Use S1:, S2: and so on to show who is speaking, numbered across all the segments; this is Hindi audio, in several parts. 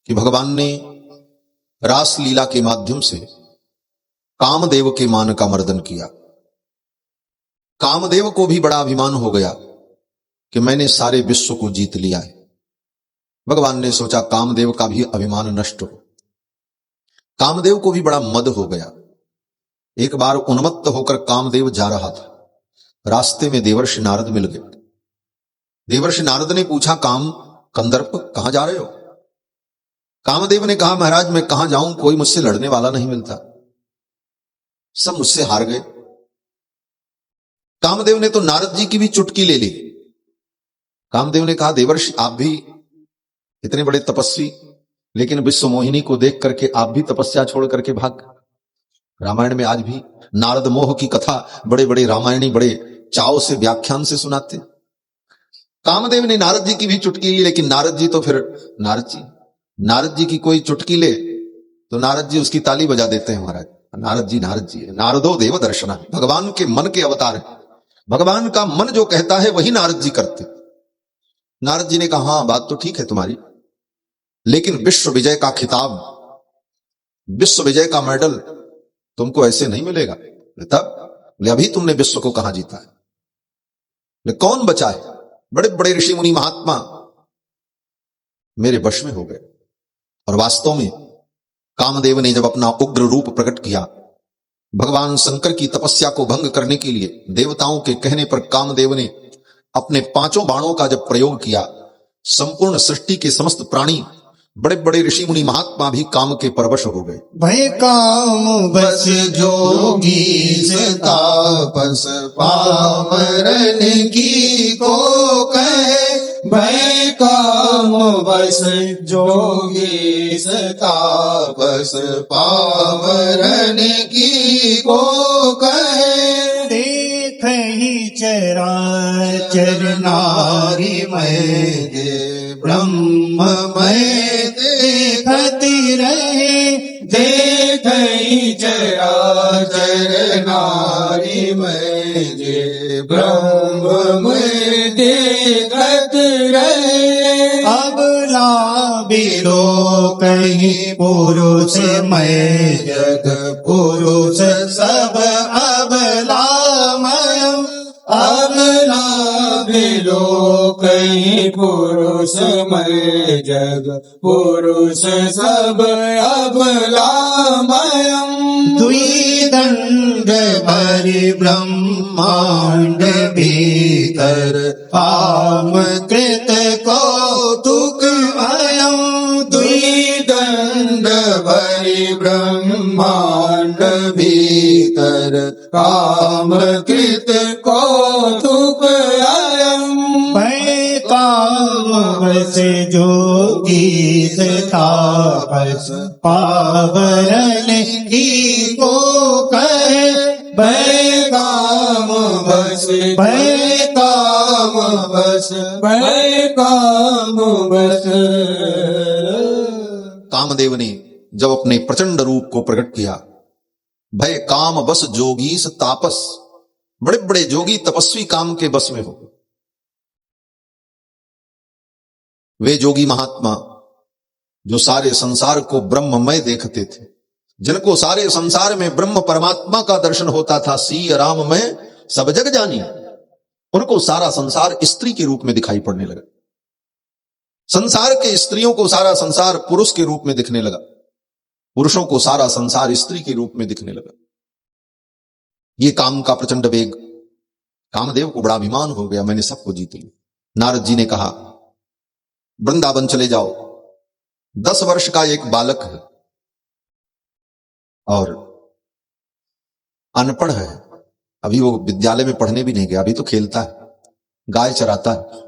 S1: कि भगवान ने रास लीला के माध्यम से कामदेव के मान का मर्दन किया। कामदेव को भी बड़ा अभिमान हो गया कि मैंने सारे विश्व को जीत लिया है। भगवान ने सोचा कामदेव का भी अभिमान नष्ट हो। कामदेव को भी बड़ा मद हो गया। एक बार उन्मत्त होकर कामदेव जा रहा था। रास्ते में देवर्षि नारद मिल गए। देवर्षि नारद ने पूछा, काम कंदर्प कहां जा रहे हो? कामदेव ने कहा, महाराज मैं कहां जाऊं, कोई मुझसे लड़ने वाला नहीं मिलता, सब मुझसे हार गए। कामदेव ने तो नारद जी की भी चुटकी ले ली। कामदेव ने कहा, देवर्षि आप भी इतने बड़े तपस्वी, लेकिन विश्व मोहिनी को देख करके आप भी तपस्या छोड़ करके भाग। रामायण में आज भी नारद मोह की कथा बड़े बड़े रामायणी बड़े चाव से व्याख्यान से सुनाते। कामदेव ने नारद जी की भी चुटकी ली, लेकिन नारद जी तो फिर नारद जी की कोई चुटकी ले तो नारद जी उसकी ताली बजा देते हैं। महाराज नारद जी नारदो देव दर्शना, भगवान के मन के अवतार है। भगवान का मन जो कहता है वही नारद जी करते। नारद जी ने कहा, हां बात तो ठीक है तुम्हारी, लेकिन विश्व विजय का खिताब, विश्व विजय का मेडल तुमको ऐसे नहीं मिलेगा। तब अभी तुमने विश्व को कहां जीता है? कौन बचाए? बड़े बड़े ऋषि मुनि महात्मा मेरे वश में हो गए। और वास्तव में कामदेव ने जब अपना उग्र रूप प्रकट किया, भगवान शंकर की तपस्या को भंग करने के लिए देवताओं के कहने पर कामदेव ने अपने 5 बाणों का जब प्रयोग किया, संपूर्ण सृष्टि के समस्त प्राणी, बड़े बड़े ऋषि मुनि महात्मा भी काम के परवश हो गए।
S2: भय काम बस जोगी से तापस पामरन की को कहे, भय काम बस जोगी से तापस पामरन की को कहे, देख ही चराचर नारी मैं ब्रह्ममय देखती रहे, देख ही चराचर नारी मैं जे ब्रह्ममय देखत रहे, अबला बिलो कहीं पुरुष मैं जग पुरुष सब अबलामय, अबला बिलो कहीं पुरुष मैं जग पुरुष सब अबलामयम्, द्विदंड भरि ब्रह्मांड भीतर पाम कृत कौतुक अयम्, द्विदंड भरि ब्रह्मांड भीतर काम कृत कौतुक अयम्, भय काम बस जोगी से तापस पावरन की को कहे, भय काम बस भय काम बस भय काम बस।
S1: कामदेव ने जब अपने प्रचंड रूप को प्रकट किया, भय काम बस जोगीस तापस, बड़े बड़े जोगी तपस्वी काम के बस में हो। वे जोगी महात्मा जो सारे संसार को ब्रह्ममय देखते थे, जिनको सारे संसार में ब्रह्म परमात्मा का दर्शन होता था, सी राम में सब जग जानी, उनको सारा संसार स्त्री के रूप में दिखाई पड़ने लगा। संसार के स्त्रियों को सारा संसार पुरुष के रूप में दिखने लगा, पुरुषों को सारा संसार स्त्री के रूप में दिखने लगा। ये काम का प्रचंड वेग, कामदेव को बड़ा अभिमान हो गया, मैंने सबको जीत लिया। नारद जी ने कहा, वृंदावन चले जाओ, 10 वर्ष का एक बालक है और अनपढ़ है, अभी वो विद्यालय में पढ़ने भी नहीं गया, अभी तो खेलता है, गाय चराता है,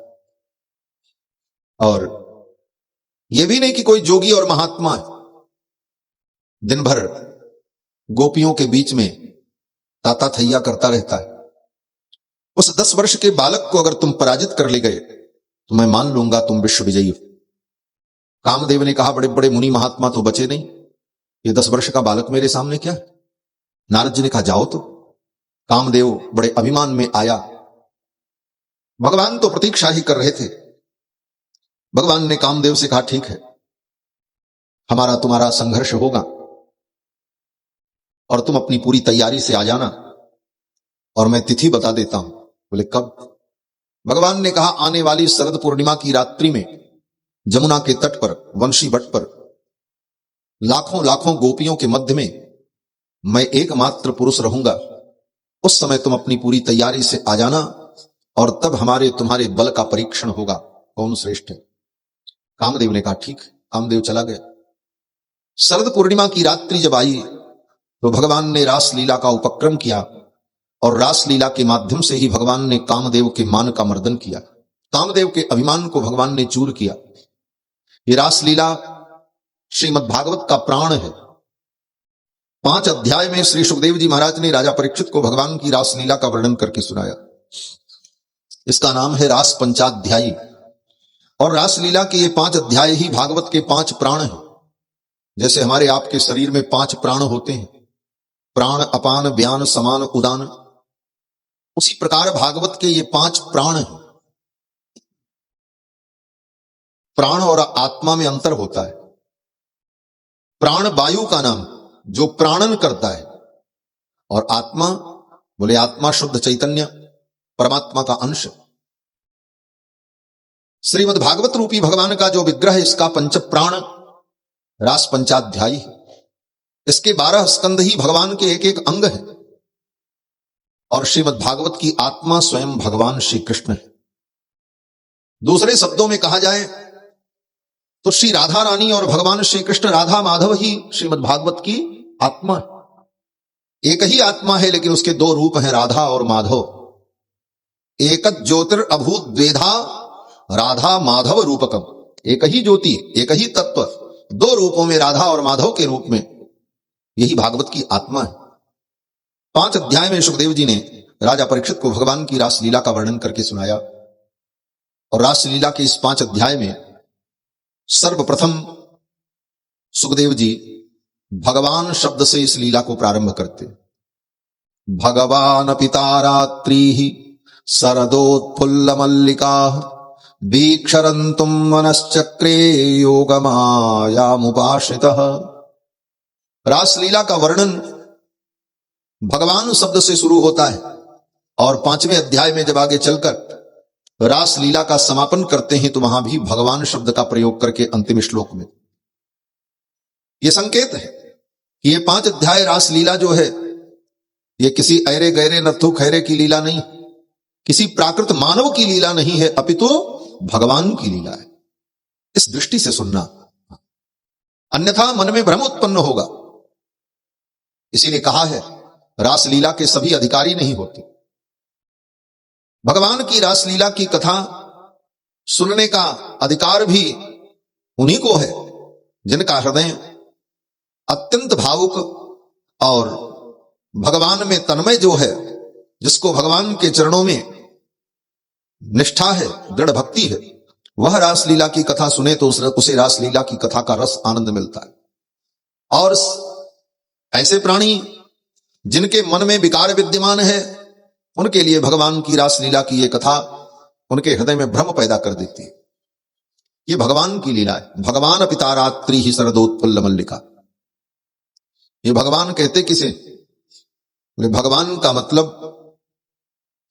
S1: और ये भी नहीं कि कोई जोगी और महात्मा है, दिन भर गोपियों के बीच में ताता थैया करता रहता है। उस 10 वर्ष के बालक को अगर तुम पराजित कर ले गए तो मैं मान लूंगा तुम विश्व विजयी हो। कामदेव ने कहा, बड़े बड़े मुनि महात्मा तो बचे नहीं, ये 10 वर्ष का बालक मेरे सामने क्या है? नारद जी ने कहा, जाओ तो। कामदेव बड़े अभिमान में आया। भगवान तो प्रतीक्षा ही कर रहे थे। भगवान ने कामदेव से कहा, ठीक है, हमारा तुम्हारा संघर्ष होगा और तुम अपनी पूरी तैयारी से आ जाना, और मैं तिथि बता देता हूं। बोले कब? भगवान ने कहा आने वाली शरद पूर्णिमा की रात्रि में जमुना के तट पर, वंशी भट्ट पर, लाखों लाखों गोपियों के मध्य में मैं एकमात्र पुरुष रहूंगा। उस समय तुम अपनी पूरी तैयारी से आ जाना, और तब हमारे तुम्हारे बल का परीक्षण होगा, कौन श्रेष्ठ है। कामदेव ने कहा ठीक। कामदेव चला गया। शरद पूर्णिमा की रात्रि जब आई तो भगवान ने रासलीला का उपक्रम किया, और रासलीला के माध्यम से ही भगवान ने कामदेव के मान का मर्दन किया। कामदेव के अभिमान को भगवान ने चूर किया। ये रासलीला श्रीमद् भागवत का प्राण है। 5 अध्याय में श्री सुखदेव जी महाराज ने राजा परीक्षित को भगवान की रासलीला का वर्णन करके सुनाया। इसका नाम है रास पंचाध्यायी। और रासलीला के ये 5 अध्याय ही भागवत के 5 प्राण हैं। जैसे हमारे आपके शरीर में 5 प्राण होते हैं, प्राण, अपान, व्यान, समान, उदान, उसी प्रकार भागवत के ये 5 प्राण हैं। प्राण और आत्मा में अंतर होता है। प्राण वायु का नाम जो प्राणन करता है, और आत्मा, बोले आत्मा शुद्ध चैतन्य परमात्मा का अंश। श्रीमद् भागवत रूपी भगवान का जो विग्रह है, इसका 5 प्राण रास पंचाध्यायी है। इसके 12 स्कंद ही भगवान के एक एक अंग है, और श्रीमद् भागवत की आत्मा स्वयं भगवान श्री कृष्ण है। दूसरे शब्दों में कहा जाए तो श्री राधा रानी और भगवान श्री कृष्ण राधा माधव ही श्रीमद् भागवत की आत्मा है। एक ही आत्मा है, लेकिन उसके 2 रूप हैं, राधा और माधव। एक ज्योतिर अभूत द्वेधा राधा माधव रूपकम। एक ही ज्योति, एक ही तत्व, 2 रूपों में, राधा और माधव के रूप में, यही भागवत की आत्मा है। 5 अध्याय में सुखदेव जी ने राजा परीक्षित को भगवान की रासलीला का वर्णन करके सुनाया। और रासलीला के इस 5 अध्याय में सर्वप्रथम सुखदेव जी भगवान शब्द से इस लीला को प्रारंभ करते। भगवान पिता रात्रि शरदोत्फुल्ल मल्लिका वीक्षरन्तुम मनश्चक्रे योगमायामुपाश्रितः। रासलीला का वर्णन भगवान शब्द से शुरू होता है, और 5वें अध्याय में जब आगे चलकर रासलीला का समापन करते हैं तो वहां भी भगवान शब्द का प्रयोग करके अंतिम श्लोक में यह संकेत है कि ये 5 अध्याय रासलीला जो है, ये किसी ऐरे गैरे नथु खैरे की लीला नहीं, किसी प्राकृत मानव की लीला नहीं है, अपितु भगवान की लीला है। इस दृष्टि से सुनना, अन्यथा मन में भ्रम उत्पन्न होगा। इसीलिए कहा है रासलीला के सभी अधिकारी नहीं होते। भगवान की रासलीला की कथा सुनने का अधिकार भी उन्हीं को है जिनका हृदय अत्यंत भावुक और भगवान में तन्मय जो है, जिसको भगवान के चरणों में निष्ठा है, दृढ़ भक्ति है, वह रासलीला की कथा सुने तो उसे रासलीला की कथा का रस आनंद मिलता है। और ऐसे प्राणी जिनके मन में विकार विद्यमान है, उनके लिए भगवान की रासलीला की यह कथा उनके हृदय में भ्रम पैदा कर देती है। ये भगवान की लीला है। भगवान पिता रात्रि ही शरदोत्फुल्ल मल्लिका। ये भगवान कहते किसे? भगवान का मतलब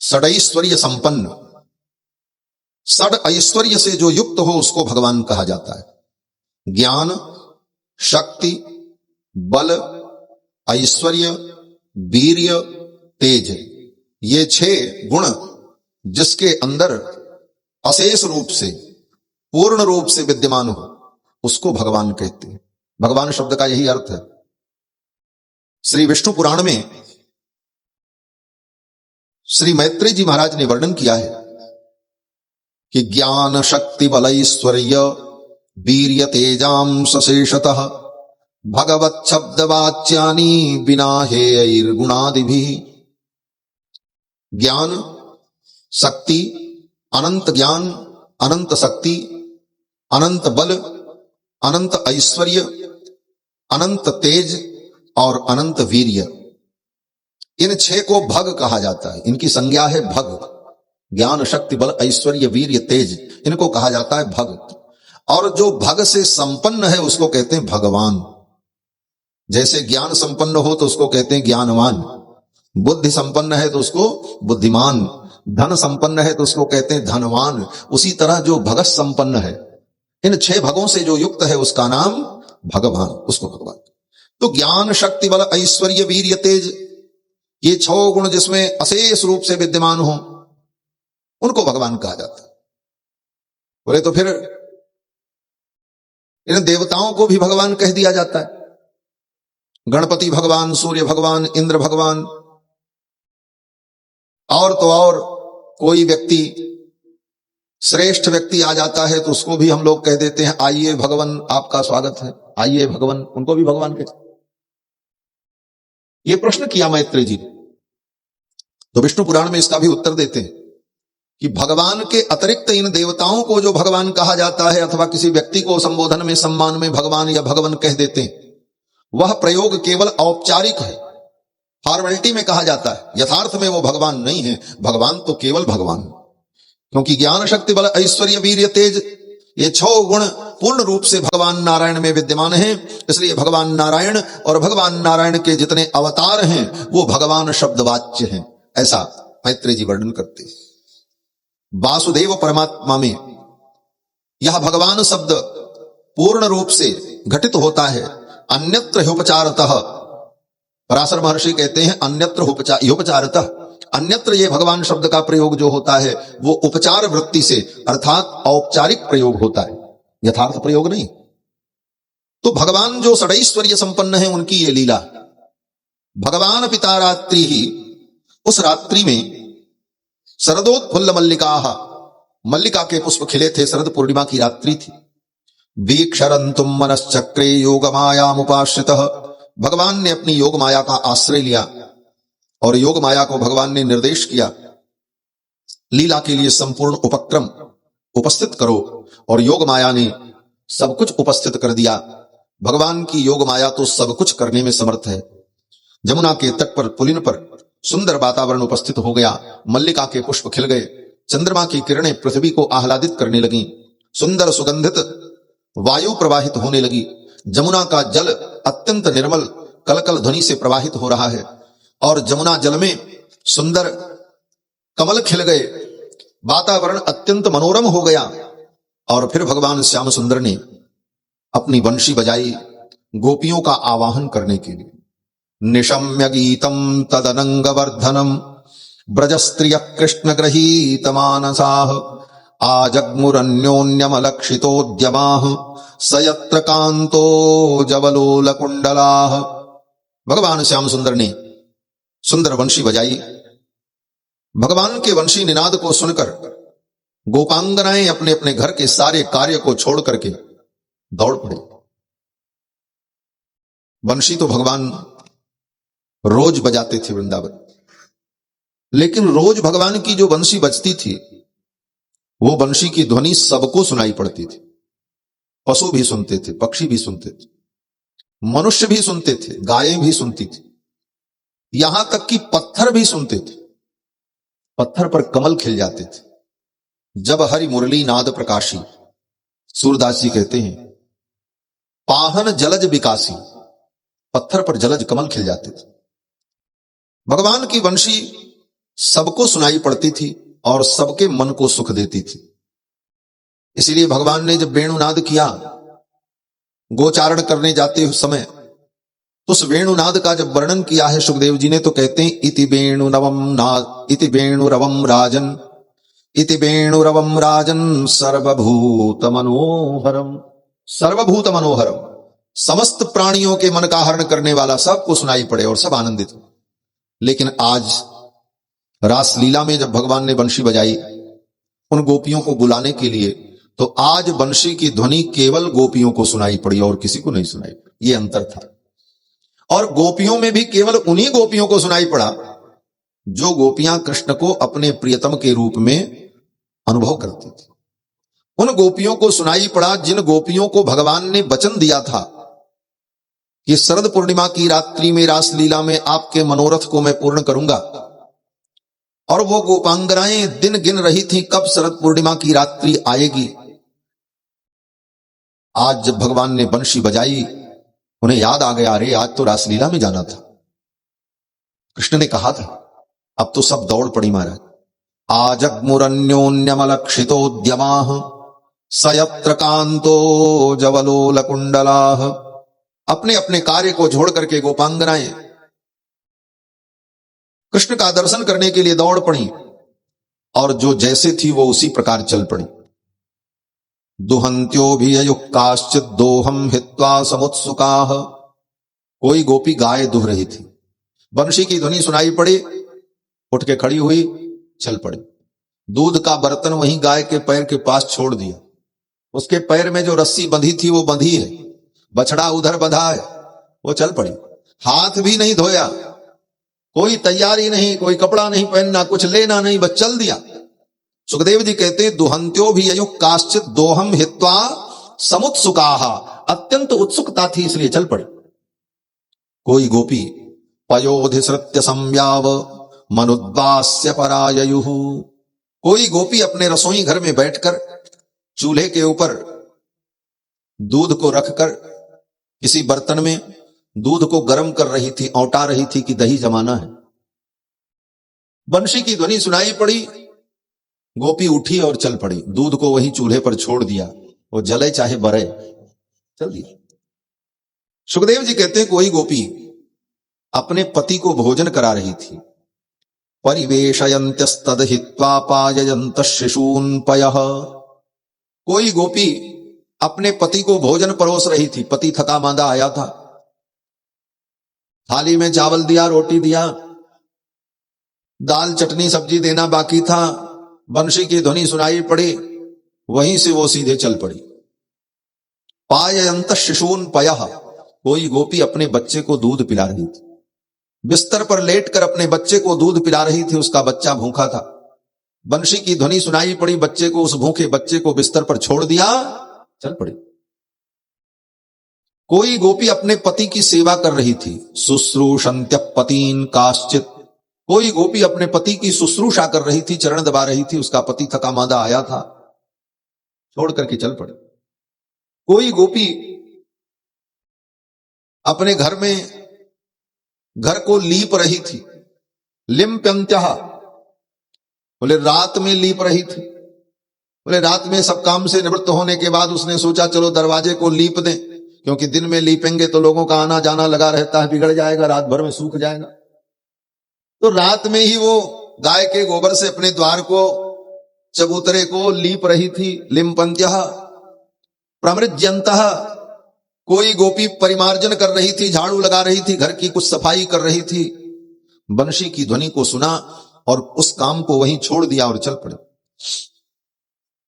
S1: षडैश्वर्य संपन्न, षड ऐश्वर्य से जो युक्त हो उसको भगवान कहा जाता है। ज्ञान, शक्ति, बल, ऐश्वर्य, वीर्य, तेज, ये 6 गुण जिसके अंदर अशेष रूप से, पूर्ण रूप से विद्यमान हो, उसको भगवान कहते हैं। भगवान शब्द का यही अर्थ है। श्री विष्णु पुराण में श्री मैत्रेय जी महाराज ने वर्णन किया है कि ज्ञान शक्ति बल ऐश्वर्य वीर्य तेजाम सशेषतः भगवत शब्द वाच्यानि बिना हेयर्गुणादिभिः। ज्ञान, शक्ति, अनंत ज्ञान, अनंत शक्ति, अनंत बल, अनंत ऐश्वर्य, अनंत तेज और अनंत वीर्य, इन 6 को भग कहा जाता है। इनकी संज्ञा है भग। ज्ञान, शक्ति, बल, ऐश्वर्य, वीर्य, तेज, इनको कहा जाता है भग। और जो भग से संपन्न है उसको कहते हैं भगवान। जैसे ज्ञान संपन्न हो तो उसको कहते हैं ज्ञानवान, बुद्धि संपन्न है तो उसको बुद्धिमान, धन संपन्न है तो उसको कहते हैं धनवान। उसी तरह जो भगत संपन्न है, इन 6 भगों से जो युक्त है उसका नाम भगवान, उसको भगवान। तो ज्ञान, शक्ति, बल, ऐश्वर्य, वीर्य, तेज, ये 6 गुण जिसमें अशेष रूप से विद्यमान हो उनको भगवान कहा जाता है। बोले तो फिर इन देवताओं को भी भगवान कह दिया जाता है। गणपति भगवान, सूर्य भगवान, इंद्र भगवान, और तो और कोई व्यक्ति श्रेष्ठ व्यक्ति आ जाता है तो उसको भी हम लोग कह देते हैं आइए भगवान आपका स्वागत है, आइए भगवान, उनको भी भगवान कहते। ये प्रश्न किया मैत्रेय जी ने, तो विष्णु पुराण में इसका भी उत्तर देते हैं कि भगवान के अतिरिक्त इन देवताओं को जो भगवान कहा जाता है अथवा किसी व्यक्ति को संबोधन में, सम्मान में भगवान या भगवान कह देते हैं, वह प्रयोग केवल औपचारिक है, फॉर्मेलिटी में कहा जाता है। यथार्थ में वो भगवान नहीं है। भगवान तो केवल भगवान, क्योंकि ज्ञान, शक्ति, बल, ऐश्वर्य, वीर्य, तेज, ये 6 गुण पूर्ण रूप से भगवान नारायण में विद्यमान हैं। इसलिए भगवान नारायण और भगवान नारायण के जितने अवतार हैं वो भगवान शब्दवाच्य हैं, ऐसा मैत्रेय जी वर्णन करते हैं। वासुदेव परमात्मा में यह भगवान शब्द पूर्ण रूप से घटित होता है। अन्यत्र ह्युपचारतः, पराशर महर्षि कहते हैं अन्यत्र ह्युपचारतः, अन्यत्र ये भगवान शब्द का प्रयोग जो होता है वो उपचार वृत्ति से, अर्थात औपचारिक प्रयोग होता है, यथार्थ प्रयोग नहीं। तो भगवान जो षडैश्वर्य संपन्न है उनकी ये लीला। भगवान पिता रात्रि ही, उस रात्रि में शरदोत्फुल्ल मल्लिका, मल्लिका के पुष्प खिले थे, शरद पूर्णिमा की रात्रि थी। वीक्षरंतुम मनश्चक्रे योग मायामुपाश्रितः, भगवान ने अपनी योग माया का आश्रय लिया और योग माया को भगवान ने निर्देश किया, लीला के लिए संपूर्ण उपक्रम उपस्थित करो, और योग माया ने सब कुछ उपस्थित कर दिया। भगवान की योग माया तो सब कुछ करने में समर्थ है। जमुना के तट पर, पुलिन पर सुंदर वातावरण उपस्थित हो गया, मल्लिका के पुष्प खिल गए, चंद्रमा की किरणें पृथ्वी को आह्लादित करने लगी, सुंदर सुगंधित वायु प्रवाहित होने लगी, जमुना का जल अत्यंत निर्मल कलकल ध्वनि से प्रवाहित हो रहा है, और जमुना जल में सुंदर कमल खिल गए, वातावरण अत्यंत मनोरम हो गया। और फिर भगवान श्याम सुंदर ने अपनी बंशी बजाई गोपियों का आवाहन करने के लिए। निशम्य गीतम तदनंगवर्धनम ब्रजस्त्रिय कृष्ण गृहीत मानसाः आजग्मुरन्योन्यमलक्षितोद्यमाः सयत्र कांतो जवलोल कुंडलाः। भगवान श्याम सुंदर ने सुंदर वंशी बजाई। भगवान के वंशी निनाद को सुनकर गोपांगनाएं अपने अपने घर के सारे कार्य को छोड़ करके दौड़ पड़े। वंशी तो भगवान रोज बजाते थे वृंदावन, लेकिन रोज भगवान की जो वंशी बजती थी वो वंशी की ध्वनि सबको सुनाई पड़ती थी। पशु भी सुनते थे, पक्षी भी सुनते थे, मनुष्य भी सुनते थे, गायें भी सुनती थी, यहां तक कि पत्थर भी सुनते थे। पत्थर पर कमल खिल जाते थे। जब हरि मुरली नाद प्रकाशी, सूरदास जी कहते हैं पाहन जलज विकासी, पत्थर पर जलज कमल खिल जाते थे। भगवान की वंशी सबको सुनाई पड़ती थी और सबके मन को सुख देती थी। इसीलिए भगवान ने जब वेणुनाद किया गोचारण करने जाते समय, तो उस वेणुनाद का जब वर्णन किया है सुखदेव जी ने, तो कहते हैं इति वेणुरवम राजन, इति वेणुरवम राजन सर्वभूत मनोहरम। सर्वभूत मनोहरम, समस्त प्राणियों के मन का हरण करने वाला, सबको सुनाई पड़े और सब आनंदित हो। लेकिन आज रासलीला में जब भगवान ने बंशी बजाई उन गोपियों को बुलाने के लिए, तो आज बंशी की ध्वनि केवल गोपियों को सुनाई पड़ी और किसी को नहीं सुनाई पड़ी। ये अंतर था। और गोपियों में भी केवल उन्हीं गोपियों को सुनाई पड़ा जो गोपियां कृष्ण को अपने प्रियतम के रूप में अनुभव करती थी। उन गोपियों को सुनाई पड़ा जिन गोपियों को भगवान ने वचन दिया था कि शरद पूर्णिमा की रात्रि में रासलीला में आपके मनोरथ को मैं पूर्ण करूंगा। और वो गोपांगनाएं दिन गिन रही थी कब शरद पूर्णिमा की रात्रि आएगी। आज जब भगवान ने बंशी बजाई, उन्हें याद आ गया, अरे आज तो रासलीला में जाना था। कृष्ण ने कहा था, अब तो सब दौड़ पड़ी महाराज। आजग्मुरन्योन्यमलक्षितोद्यमाः सयत्र कांतो जवलोल कुंडलाः। अपने अपने कार्य को छोड़ करके गोपांगनाएं कृष्ण का दर्शन करने के लिए दौड़ पड़ी, और जो जैसे थी वो उसी प्रकार चल पड़ी। दुहंत्यो भी अयुक्ताश्चित दोहम हित्वा समुत्सुकाः। कोई गोपी गाय दुह रही थी, बंशी की ध्वनि सुनाई पड़ी, उठ के खड़ी हुई, चल पड़ी। दूध का बर्तन वहीं गाय के पैर के पास छोड़ दिया। उसके पैर में जो रस्सी बंधी थी वो बंधी है, बछड़ा उधर बंधा है, वो चल पड़ी। हाथ भी नहीं धोया, कोई तैयारी नहीं, कोई कपड़ा नहीं पहनना, कुछ लेना नहीं, बस चल दिया। सुखदेव जी कहते हैं, दुहंत्यो भी अयुक् काश्चित दोहम हित्वा समुत्सुकाः। अत्यंत उत्सुकता थी इसलिए चल पड़ी। कोई गोपी पयोधिसृत्य संव्याव मनुद्वास्य पराययुः। कोई गोपी अपने रसोई घर में बैठकर चूल्हे के ऊपर दूध को रखकर किसी बर्तन में दूध को गर्म कर रही थी, औटा रही थी कि दही जमाना है। बंशी की ध्वनि सुनाई पड़ी, गोपी उठी और चल पड़ी। दूध को वहीं चूल्हे पर छोड़ दिया, वो जले चाहे बरे, चल दिया। सुखदेव जी कहते हैं, कोई गोपी अपने पति को भोजन करा रही थी। परिवेशयन्त्यस्तद हित्वा पाययन्तः शिशून् पयः। कोई गोपी अपने पति को भोजन परोस रही थी। पति थका मांदा आया था, थाली में चावल दिया, रोटी दिया, दाल चटनी सब्जी देना बाकी था। बंशी की ध्वनि सुनाई पड़ी, वहीं से वो सीधे चल पड़ी। पाययन्तः शिशून् पयः। कोई गोपी अपने बच्चे को दूध पिला रही थी, बिस्तर पर लेटकर अपने बच्चे को दूध पिला रही थी। उसका बच्चा भूखा था। बंशी की ध्वनि सुनाई पड़ी, बच्चे को, उस भूखे बच्चे को बिस्तर पर छोड़ दिया, चल पड़ी। कोई गोपी अपने पति की सेवा कर रही थी। शुश्रूषन्त्य पतीन काश्चित। कोई गोपी अपने पति की शुश्रूषा कर रही थी, चरण दबा रही थी। उसका पति थका मांदा आया था, छोड़ करके चल पड़ी। कोई गोपी अपने घर में घर को लीप रही थी। लिम्प्यन्त्यः, बोले रात में लीप रही थी। बोले रात में सब काम से निवृत्त होने के बाद उसने सोचा चलो दरवाजे को लीप दें, क्योंकि दिन में लीपेंगे तो लोगों का आना जाना लगा रहता है, बिगड़ जाएगा, रात भर में सूख जाएगा। तो रात में ही वो गाय के गोबर से अपने द्वार को, चबूतरे को लीप रही थी। लिम्पन्त्यः प्रमृज्यन्तः। कोई गोपी परिमार्जन कर रही थी, झाड़ू लगा रही थी, घर की कुछ सफाई कर रही थी। बंशी की ध्वनि को सुना और उस काम को वहीं छोड़ दिया और चल पड़ी।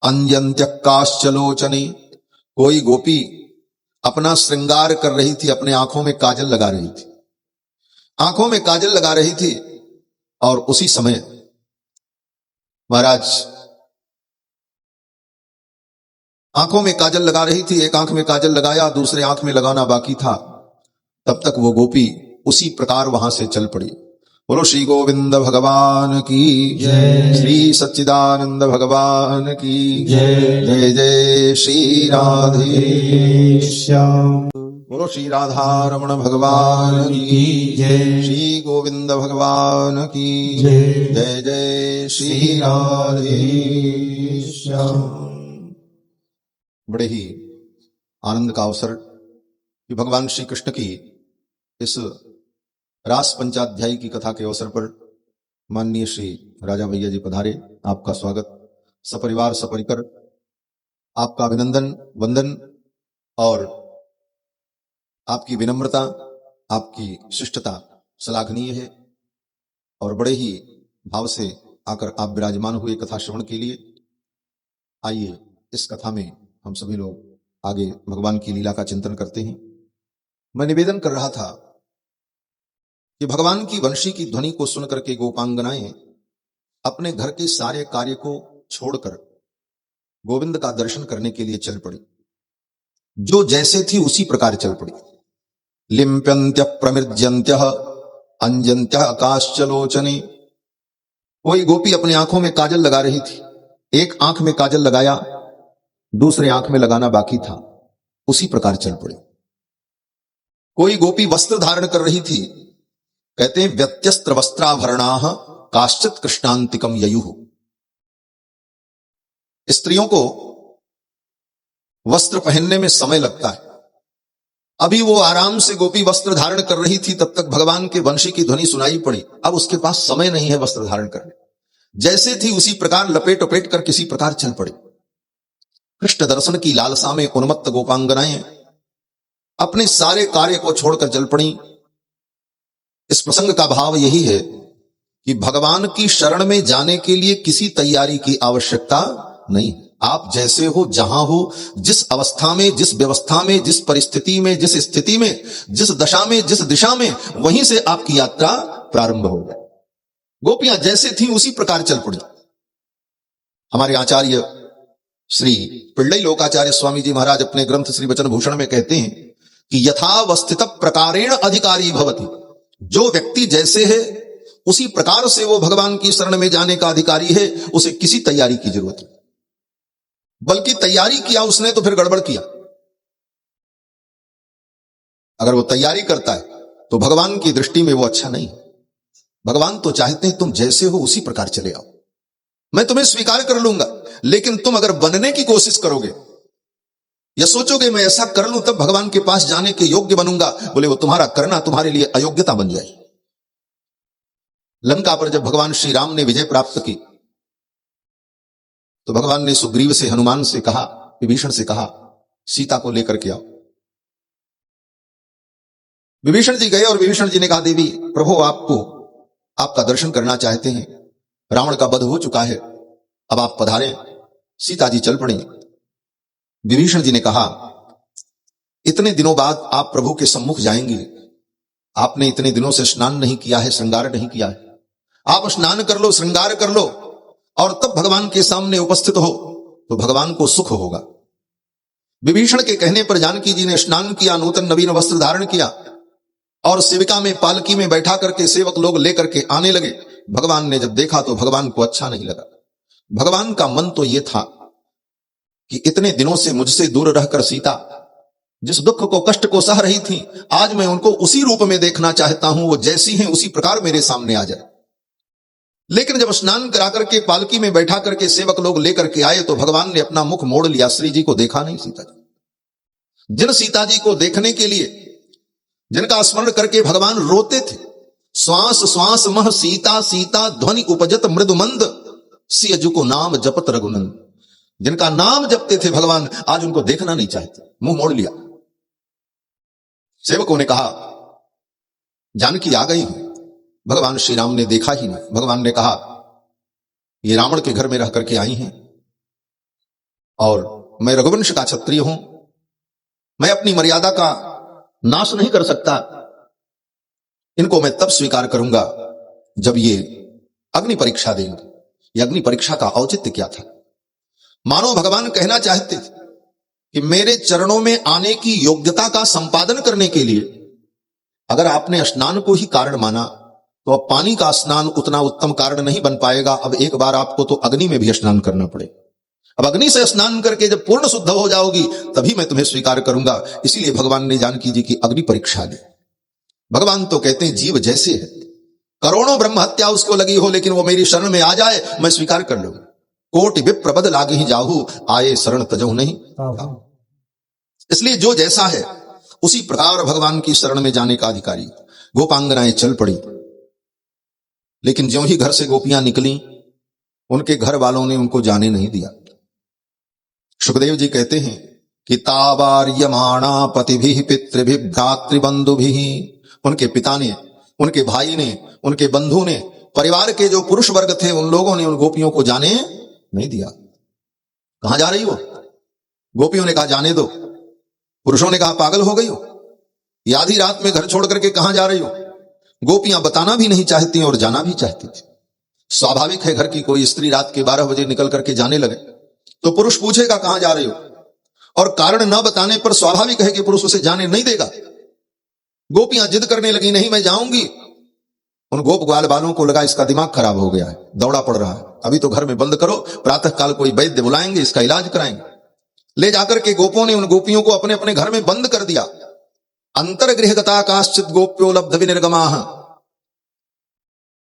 S1: अंजन्त्य काश्चलोचने। कोई गोपी अपना श्रृंगार कर रही थी, अपने आंखों में काजल लगा रही थी। आंखों में काजल लगा रही थी और उसी समय महाराज आंखों में काजल लगा रही थी। एक आंख में काजल लगाया, दूसरे आंख में लगाना बाकी था। तब तक वो गोपी उसी प्रकार वहां से चल पड़ी। बोलो श्री गोविंद भगवान की जय, श्री सच्चिदानंद भगवान की जय। जय जय श्री राधे श्याम। बोलो श्री राधा रमण भगवान की जय, श्री गोविंद भगवान की जय। जय जय श्री राधे श्याम। बड़े ही आनंद का अवसर कि भगवान श्री कृष्ण की इस रास पंचाध्यायी की कथा के अवसर पर माननीय श्री राजा भैया जी पधारे। आपका स्वागत, सपरिवार सपरिकर आपका अभिनंदन वंदन, और आपकी विनम्रता, आपकी शिष्टता श्लाघनीय है। और बड़े ही भाव से आकर आप विराजमान हुए कथा श्रवण के लिए। आइए इस कथा में हम सभी लोग आगे भगवान की लीला का चिंतन करते हैं। मैं निवेदन कर रहा था कि भगवान की वंशी की ध्वनि को सुनकर के गोपांगनाएं अपने घर के सारे कार्य को छोड़कर गोविंद का दर्शन करने के लिए चल पड़ी। जो जैसे थी उसी प्रकार चल पड़ी। लिम्प्यन्त्य प्रमृज्यन्त्यः अंजन्त्यः आकाशलोचने। कोई गोपी अपनी आंखों में काजल लगा रही थी। एक आंख में काजल लगाया, दूसरे आंख में लगाना बाकी था। उसी प्रकार चल पड़े। कोई गोपी वस्त्र धारण कर रही थी, कहते हैं व्यत्यस्त्र वस्त्राभरणाः काश्चित् कृष्णांतिकम ययुः। स्त्रियों को वस्त्र पहनने में समय लगता है। अभी वो आराम से गोपी वस्त्र धारण कर रही थी, तब तक भगवान के वंशी की ध्वनि सुनाई पड़ी। अब उसके पास समय नहीं है वस्त्र धारण करने, जैसे थी उसी प्रकार लपेट लपेट कर किसी प्रकार चल पड़ी। कृष्ण दर्शन की लालसा में उन्मत्त गोपांगनाएं अपने सारे कार्य को छोड़कर चल पड़ी। इस प्रसंग का भाव यही है कि भगवान की शरण में जाने के लिए किसी तैयारी की आवश्यकता नहीं। आप जैसे हो, जहां हो, जिस अवस्था में, जिस व्यवस्था में, जिस परिस्थिति में, जिस स्थिति में, जिस दशा में, जिस दिशा में, वहीं से आपकी यात्रा प्रारंभ हो गई। गोपियां जैसे थीं उसी प्रकार चल पड़ी। हमारे आचार्य श्री पिल्लई लोकाचार्य स्वामी जी महाराज अपने ग्रंथ श्री वचन भूषण में कहते हैं कि यथावस्थित प्रकारेण अधिकारी भवति। जो व्यक्ति जैसे है उसी प्रकार से वो भगवान की शरण में जाने का अधिकारी है। उसे किसी तैयारी की जरूरत नहीं, बल्कि तैयारी किया उसने तो फिर गड़बड़ किया। अगर वो तैयारी करता है तो भगवान की दृष्टि में वो अच्छा नहीं। भगवान तो चाहते हैं तुम जैसे हो उसी प्रकार चले आओ, मैं तुम्हें स्वीकार कर लूंगा। लेकिन तुम अगर बनने की कोशिश करोगे या सोचोगे मैं ऐसा कर लूं तब भगवान के पास जाने के योग्य बनूंगा, बोले वो तुम्हारा करना तुम्हारे लिए अयोग्यता बन जाए। लंका पर जब भगवान श्री राम ने विजय प्राप्त की तो भगवान ने सुग्रीव से, हनुमान से कहा, विभीषण से कहा, सीता को लेकर के आओ। विभीषण जी गए और विभीषण जी ने कहा, देवी प्रभु आपको आपका दर्शन करना चाहते हैं, रावण का वध हो चुका है, अब आप पधारें। सीता जी चल पड़ी। विभीषण जी ने कहा, इतने दिनों बाद आप प्रभु के सम्मुख जाएंगे, आपने इतने दिनों से स्नान नहीं किया है, श्रृंगार नहीं किया है, आप स्नान कर लो, श्रृंगार कर लो और तब भगवान के सामने उपस्थित हो तो भगवान को सुख होगा। विभीषण के कहने पर जानकी जी ने स्नान किया, नूतन नवीन वस्त्र धारण किया और सेविका में पालकी में बैठा करके सेवक लोग लेकर के आने लगे। भगवान ने जब देखा तो भगवान को अच्छा नहीं लगा। भगवान का मन तो यह था कि इतने दिनों से मुझसे दूर रहकर सीता जिस दुख को, कष्ट को सह रही थी, आज मैं उनको उसी रूप में देखना चाहता हूं, वो जैसी हैं उसी प्रकार मेरे सामने आ जाए। लेकिन जब स्नान करा करके पालकी में बैठा करके सेवक लोग लेकर के आए तो भगवान ने अपना मुख मोड़ लिया, श्री जी को देखा नहीं सीता जी। जिन सीता जी को देखने के लिए, जिनका स्मरण करके भगवान रोते थे, श्वास श्वास मह सीता सीता ध्वनि उपजत मृदुमंद सियजु को नाम जपत रघुनंद, जिनका नाम जपते थे भगवान, आज उनको देखना नहीं चाहते, मुंह मोड़ लिया। सेवकों ने कहा, जानकी आ गई हूं। भगवान श्री राम ने देखा ही नहीं। भगवान ने कहा, ये रावण के घर में रह करके आई हैं और मैं रघुवंश का क्षत्रिय हूं, मैं अपनी मर्यादा का नाश नहीं कर सकता। इनको मैं तब स्वीकार करूंगा जब ये अग्नि परीक्षा देंगे। ये अग्नि परीक्षा का औचित्य क्या था? मानो भगवान कहना चाहते थे कि मेरे चरणों में आने की योग्यता का संपादन करने के लिए अगर आपने स्नान को ही कारण माना तो अब पानी का स्नान उतना उत्तम कारण नहीं बन पाएगा। अब एक बार आपको तो अग्नि में भी स्नान करना पड़े। अब अग्नि से स्नान करके जब पूर्ण शुद्ध हो जाओगी तभी मैं तुम्हें स्वीकार करूंगा। इसीलिए भगवान ने जानकी जी की अग्नि परीक्षा ली। भगवान तो कहते हैं जीव जैसे है, करोड़ों ब्रह्म हत्या उसको लगी हो, लेकिन वो मेरी शरण में आ जाए मैं स्वीकार कर लूंगा। कोटि विप्र बद लागे ही जाहू, आए शरण तजहु नहीं। इसलिए जो जैसा है उसी प्रकार भगवान की शरण में जाने का अधिकारी। गोपांगनाएं चल पड़ी, लेकिन ज्यों ही घर से गोपियां निकली उनके घर वालों ने उनको जाने नहीं दिया। सुखदेव जी कहते हैं कि तावार्यमाणा पतिभिः पितृभिः भ्रातृबंधुभिः, उनके पिता ने, उनके भाई ने, उनके बंधु ने, परिवार के जो पुरुष वर्ग थे उन लोगों ने उन गोपियों को जाने नहीं दिया। कहां जा रही हो? गोपियों ने कहा जाने दो। पुरुषों ने कहा पागल हो गई हो, ये आधी रात में घर छोड़ करके कहां जा रही हो? गोपियां बताना भी नहीं चाहती और जाना भी चाहती थी। स्वाभाविक है, घर की कोई स्त्री रात के 12 बजे निकल करके जाने लगे तो पुरुष पूछेगा कहां जा रही हो, और कारण न बताने पर स्वाभाविक है कि पुरुष उसे जाने नहीं देगा। गोपियां जिद करने लगी, नहीं मैं जाऊंगी। उन गोप ग्वाल वालों को लगा इसका दिमाग खराब हो गया है, दौड़ा पड़ रहा है, अभी तो घर में बंद करो, प्रातः काल कोई वैद्य बुलाएंगे, इसका इलाज कराएंगे। ले जाकर के गोपों ने उन गोपियों को अपने अपने घर में बंद कर दिया। अंतर्गृहगता काश्चित गोप्यो लब्ध विनिर्गमाः,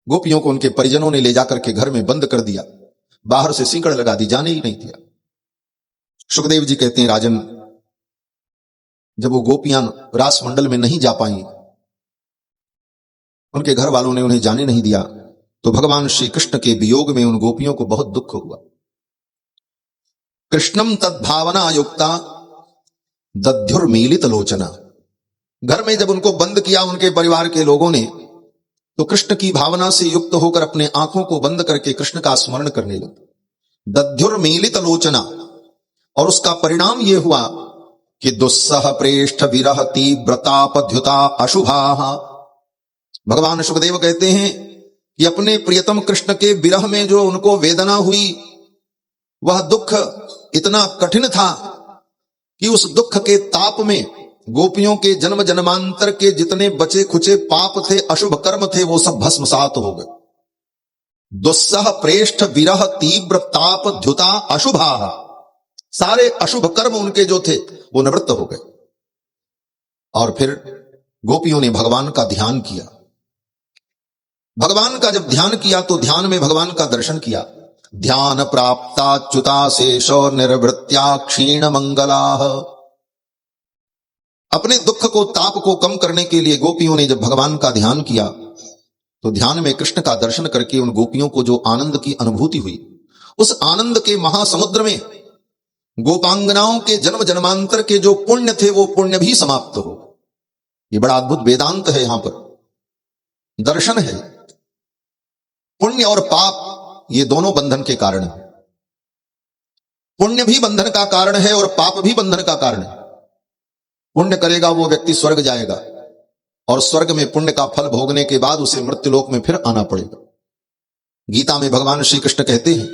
S1: गोपियों को उनके परिजनों ने ले जाकर के घर में बंद कर दिया, बाहर से सीकड़ लगा दी, जाने ही नहीं दिया। सुखदेव जी कहते हैं, राजन, जब वो गोपियां रास मंडल में नहीं जा पाई, उनके घर वालों ने उन्हें जाने नहीं दिया, तो भगवान श्री कृष्ण के वियोग में उन गोपियों को बहुत दुख हुआ। कृष्णम तद्भावना युक्ता दध्युर्मीलित लोचना, घर में जब उनको बंद किया उनके परिवार के लोगों ने, तो कृष्ण की भावना से युक्त होकर अपने आंखों को बंद करके कृष्ण का स्मरण करने लगे। दध्युर्मीलित लोचना, और उसका परिणाम यह हुआ कि दुस्सह प्रेष्ठ विरह तीव्रतापद्युता अशुभा। भगवान सुखदेव कहते हैं कि अपने प्रियतम कृष्ण के विरह में जो उनको वेदना हुई, वह दुख इतना कठिन था कि उस दुख के ताप में गोपियों के जन्म जन्मांतर के जितने बचे खुचे पाप थे, अशुभ कर्म थे, वो सब भस्मसात हो गए। दुस्सह प्रेष्ठ विरह तीव्र ताप द्युता अशुभा, सारे अशुभ कर्म उनके जो थे वो निवृत्त हो गए। और फिर गोपियों ने भगवान का ध्यान किया। भगवान का जब ध्यान किया तो ध्यान में भगवान का दर्शन किया। ध्यान प्राप्ताच्युता शेषो निर्वृत्या क्षीण मंगलाः। अपने दुख को, ताप को कम करने के लिए गोपियों ने जब भगवान का ध्यान किया, तो ध्यान में कृष्ण का दर्शन करके उन गोपियों को जो आनंद की अनुभूति हुई, उस आनंद के महासमुद्र में गोपांगनाओं के जन्म जन्मांतर के जो पुण्य थे वो पुण्य भी समाप्त हो। ये बड़ा अद्भुत वेदांत है, यहां पर दर्शन है। पुण्य और पाप ये दोनों बंधन के कारण है। पुण्य भी बंधन का कारण है और पाप भी बंधन का कारण है। पुण्य करेगा वो व्यक्ति स्वर्ग जाएगा, और स्वर्ग में पुण्य का फल भोगने के बाद उसे मृत्युलोक में फिर आना पड़ेगा। गीता में भगवान श्री कृष्ण कहते हैं,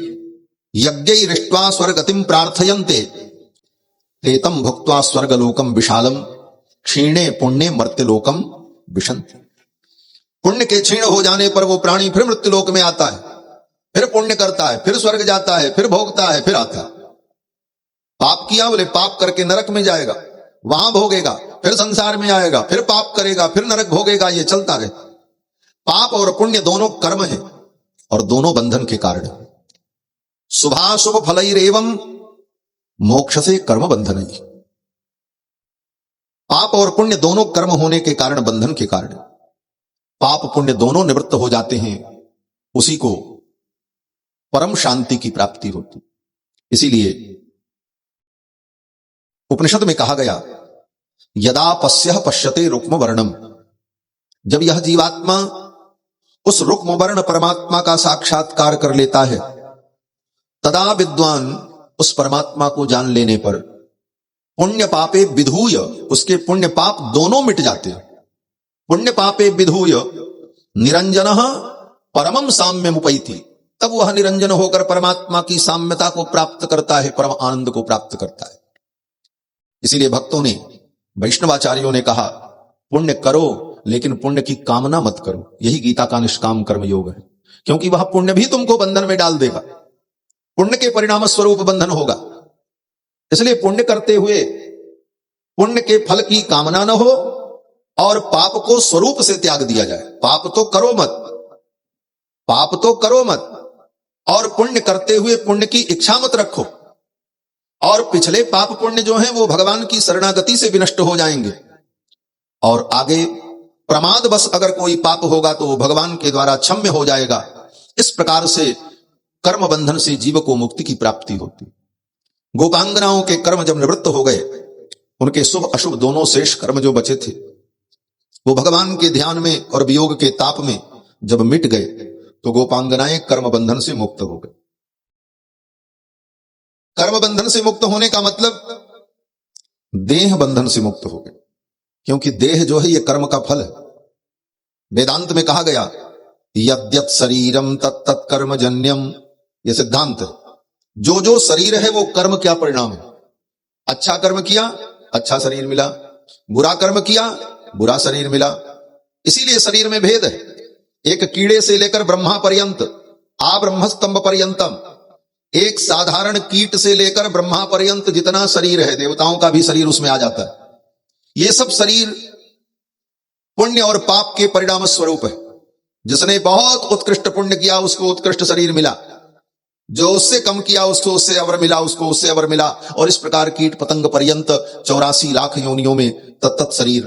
S1: यज्ञैरिष्ट्वा स्वर्गतिम प्रार्थयन्ते तेतम भुक्त्वा स्वर्गलोकम विशालम क्षीणे पुण्ये मर्त्यलोकम विशन्ति। पुण्य के क्षीण हो जाने पर वो प्राणी फिर मृत्युलोक में आता है, फिर पुण्य करता है, फिर स्वर्ग जाता है, फिर भोगता है, फिर आता है। पाप किया, बोले पाप करके नरक में जाएगा, वहां भोगेगा, फिर संसार में आएगा, फिर पाप करेगा, फिर नरक भोगेगा, ये चलता रहे। पाप और पुण्य दोनों कर्म है और दोनों बंधन के कारण है। शुभाशुभ फलैरेवं मोक्ष से कर्म बंधन है। पाप और पुण्य दोनों कर्म होने के कारण बंधन के कारण है। पाप पुण्य दोनों निवृत्त हो जाते हैं, उसी को परम शांति की प्राप्ति होती। इसीलिए उपनिषद में कहा गया, यदा पश्यः पश्यते रुक्म वर्णम, जब यह जीवात्मा उस रुक्म वर्ण परमात्मा का साक्षात्कार कर लेता है, तदा विद्वान उस परमात्मा को जान लेने पर पुण्य पापे विधूय, उसके पुण्य पाप दोनों मिट जाते हैं। पुण्य पापे विधूय निरंजनः परमं साम्यमुपैति, तब वह निरंजन होकर परमात्मा की साम्यता को प्राप्त करता है, परम आनंद को प्राप्त करता है। इसीलिए भक्तों ने, वैष्णवाचार्यों ने कहा, पुण्य करो लेकिन पुण्य की कामना मत करो। यही गीता का निष्काम कर्म योग है, क्योंकि वह पुण्य भी तुमको बंधन में डाल देगा। पुण्य के परिणाम स्वरूप बंधन होगा। इसलिए पुण्य करते हुए पुण्य के फल की कामना न हो और पाप को स्वरूप से त्याग दिया जाए। पाप तो करो मत, पाप तो करो मत, और पुण्य करते हुए पुण्य की इच्छा मत रखो। और पिछले पाप पुण्य जो हैं वो भगवान की शरणागति से विनष्ट हो जाएंगे, और आगे प्रमाद बस अगर कोई पाप होगा तो वो भगवान के द्वारा क्षम्य हो जाएगा। इस प्रकार से कर्म बंधन से जीव को मुक्ति की प्राप्ति होती। गोपांगनाओं के कर्म जब निवृत्त हो गए, उनके शुभ अशुभ दोनों शेष कर्म जो बचे थे वो भगवान के ध्यान में और वियोग के ताप में जब मिट गए, तो गोपांगनाएं कर्म बंधन से मुक्त हो गए। कर्म बंधन से मुक्त होने का मतलब देह बंधन से मुक्त हो गए, क्योंकि देह जो है ये कर्म का फल है। वेदांत में कहा गया, यद्यत् शरीरम तत्तत् कर्मजन्यम, यह सिद्धांत है। जो जो शरीर है वो कर्म क्या परिणाम है। अच्छा कर्म किया, अच्छा शरीर मिला, बुरा कर्म किया, बुरा शरीर मिला। इसीलिए शरीर में भेद है। एक कीड़े से लेकर ब्रह्मा पर्यंत, आ ब्रह्मस्तंभ पर्यंतम, एक साधारण कीट से लेकर ब्रह्मा पर्यंत जितना शरीर है, देवताओं का भी शरीर उसमें आ जाता है। ये सब शरीर पुण्य और पाप के परिणाम स्वरूप है। जिसने बहुत उत्कृष्ट पुण्य किया उसको उत्कृष्ट शरीर मिला, जो उससे कम किया उसको उससे अवर मिला, उसको उससे अवर मिला, और इस प्रकार कीट पतंग पर्यंत 84 लाख योनियों में तत्त शरीर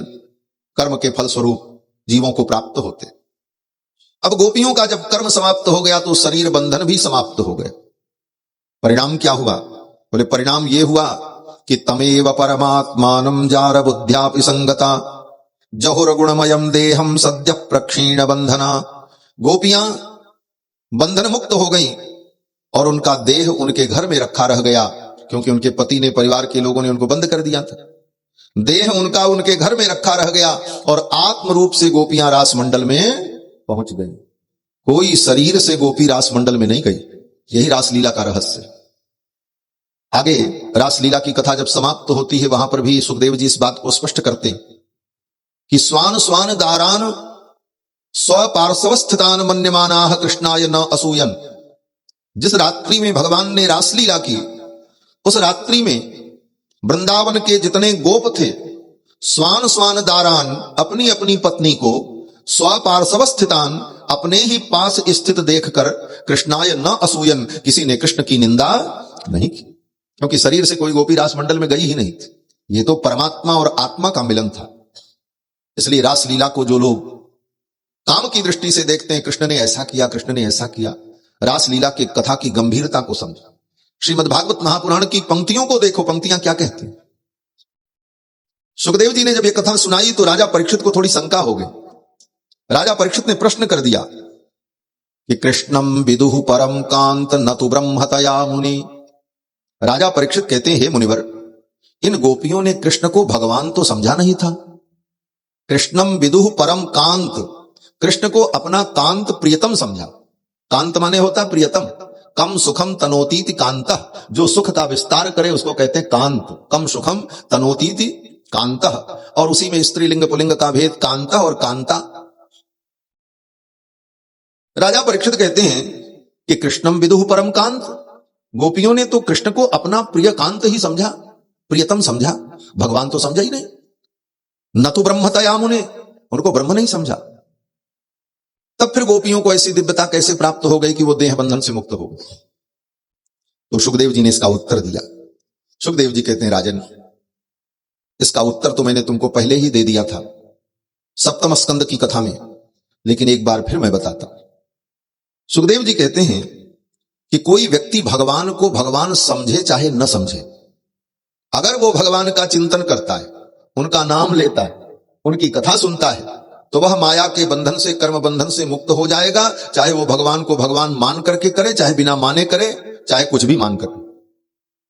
S1: कर्म के फल स्वरूप जीवों को प्राप्त होते। अब गोपियों का जब कर्म समाप्त हो गया तो शरीर बंधन भी समाप्त हो गए। परिणाम क्या हुआ? बोले परिणाम ये हुआ कि तमेव परमात्मानं जार बुद्ध्यापि संगता जहुर गुणमयम देहम सद्य प्रक्षीण बंधना। गोपियां बंधन मुक्त हो गई और उनका देह उनके घर में रखा रह गया, क्योंकि उनके पति ने, परिवार के लोगों ने उनको बंद कर दिया था। देह उनका उनके घर में रखा रह गया और आत्म रूप से गोपियां रास मंडल में पहुंच गई। कोई शरीर से गोपी रास मंडल में नहीं गई। यही रासलीला का रहस्य। आगे रासलीला की कथा जब समाप्त होती है, वहां पर भी सुखदेव जी इस बात को स्पष्ट करते हैं कि स्वान स्वान दारान स्वपार्श्वस्थितान मन्यमानाः कृष्णाय न असूयन। जिस रात्रि में भगवान ने रासलीला की, उस रात्रि में वृंदावन के जितने गोप थे, स्वान स्वान दारान अपनी अपनी पत्नी को स्वपार्श्वस्थितान अपने ही पास स्थित देखकर कृष्णाय न असूयन, किसी ने कृष्ण की निंदा नहीं की, क्योंकि शरीर से कोई गोपी रास मंडल में गई ही नहीं थी। ये तो परमात्मा और आत्मा का मिलन था। इसलिए रासलीला को जो लोग काम की दृष्टि से देखते हैं, कृष्ण ने ऐसा किया, कृष्ण ने ऐसा किया, रासलीला की कथा की गंभीरता को समझा। श्रीमद् भागवत महापुराण की पंक्तियों को देखो, पंक्तियां क्या कहती हैं। सुखदेव जी ने जब यह कथा सुनाई तो राजा परीक्षित को थोड़ी शंका हो गई। राजा परीक्षित ने प्रश्न कर दिया कि कृष्णम विदुः परम कांत न तु ब्रह्मतया मुनि। राजा परीक्षित कहते हैं, हे मुनिवर, इन गोपियों ने कृष्ण को भगवान तो समझा नहीं था। कृष्णम विदुः परम कांत, कृष्ण को अपना कांत प्रियतम समझा। कांत माने होता प्रियतम। कम सुखम तनोतीति कांतः, जो सुख का विस्तार करे उसको कहते हैं कांत। कम सुखम तनोतीति कांतः, और उसी में स्त्रीलिंग पुल्लिंग का भेद कांतः और कांता। राजा परीक्षित कहते हैं कि कृष्णम विदुः परम कांत, गोपियों ने तो कृष्ण को अपना प्रिय कांत ही समझा, प्रियतम समझा, भगवान तो समझा ही नहीं। न तो ब्रह्मतया मुने, उनको ब्रह्म नहीं समझा। तब फिर गोपियों को ऐसी दिव्यता कैसे प्राप्त हो गई कि वो देह बंधन से मुक्त हो गए? तो सुखदेव जी ने इसका उत्तर दिया। सुखदेव जी कहते हैं, राजन, इसका उत्तर तो मैंने तुमको पहले ही दे दिया था सप्तम स्कंद की कथा में, लेकिन एक बार फिर मैं बताता हूं। सुखदेव जी कहते हैं कि कोई व्यक्ति भगवान को भगवान समझे चाहे न समझे, अगर वो भगवान का चिंतन करता है, उनका नाम लेता है, उनकी कथा सुनता है, तो वह माया के बंधन से, कर्म बंधन से मुक्त हो जाएगा। चाहे वो भगवान को भगवान मान करके करे, चाहे बिना माने करे, चाहे कुछ भी मान कर।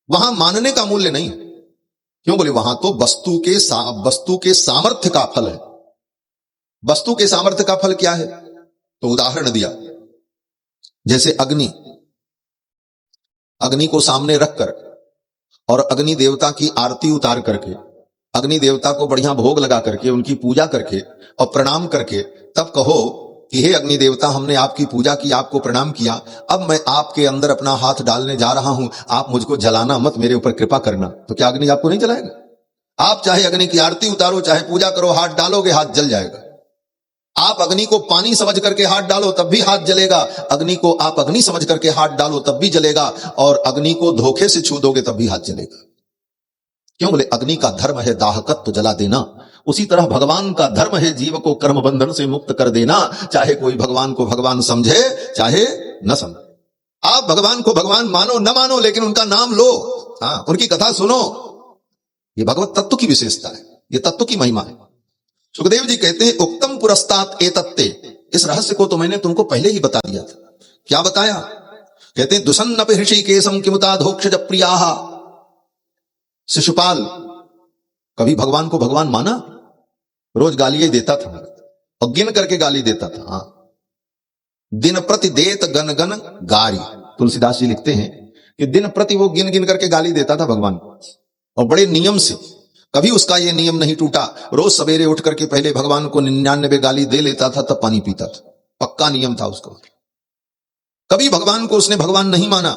S1: वहां मानने का मूल्य नहीं। क्यों? बोले वहां तो वस्तु के सामर्थ्य का फल है। वस्तु के सामर्थ्य का फल क्या है? तो उदाहरण दिया, जैसे अग्नि को सामने रखकर और अग्नि देवता की आरती उतार करके, अग्नि देवता को बढ़िया भोग लगा करके, उनकी पूजा करके और प्रणाम करके तब कहो कि हे अग्नि देवता, हमने आपकी पूजा की, आपको प्रणाम किया, अब मैं आपके अंदर अपना हाथ डालने जा रहा हूं, आप मुझको जलाना मत, मेरे ऊपर कृपा करना। तो क्या अग्नि आपको नहीं जलाएगा? आप चाहे अग्नि की आरती उतारो, चाहे पूजा करो, हाथ डालोगे, हाथ जल जाएगा। आप अग्नि को पानी समझ करके हाथ डालो तब भी हाथ जलेगा, अग्नि को आप अग्नि समझ करके हाथ डालो तब भी जलेगा, और अग्नि को धोखे से छू दोगे तब भी हाथ जलेगा। क्यों? बोले अग्नि का धर्म है दाहकत्व, जला देना। उसी तरह भगवान का धर्म है जीव को कर्म बंधन से मुक्त कर देना, चाहे कोई भगवान को भगवान समझे चाहे न समझे। आप भगवान को भगवान मानो न मानो, लेकिन उनका नाम लो, उनकी कथा सुनो। ये भगवत तत्व की विशेषता है, ये तत्व की महिमा है। सुखदेव जी कहते हैं, उक्तम पुरस्तात् एतत्ते, इस रहस्य को तो मैंने तुमको पहले ही बता दिया था। क्या बताया? कहते हैं, दुसन्नपि हृषिकेशम किमुता धोक्षज प्रियाः। शिशुपाल कभी भगवान को भगवान माना? रोज गालियां देता था और गिन करके गाली देता था। दिन प्रति देत गन गन गारी, तुलसीदास जी लिखते हैं कि दिन प्रति वो गिन गिन करके गाली देता था भगवान को, और बड़े नियम से। कभी उसका ये नियम नहीं टूटा, रोज सवेरे उठ करके पहले भगवान को 99 गाली दे लेता था, तब पानी पीता था। पक्का नियम था उसका। कभी भगवान को उसने भगवान नहीं माना,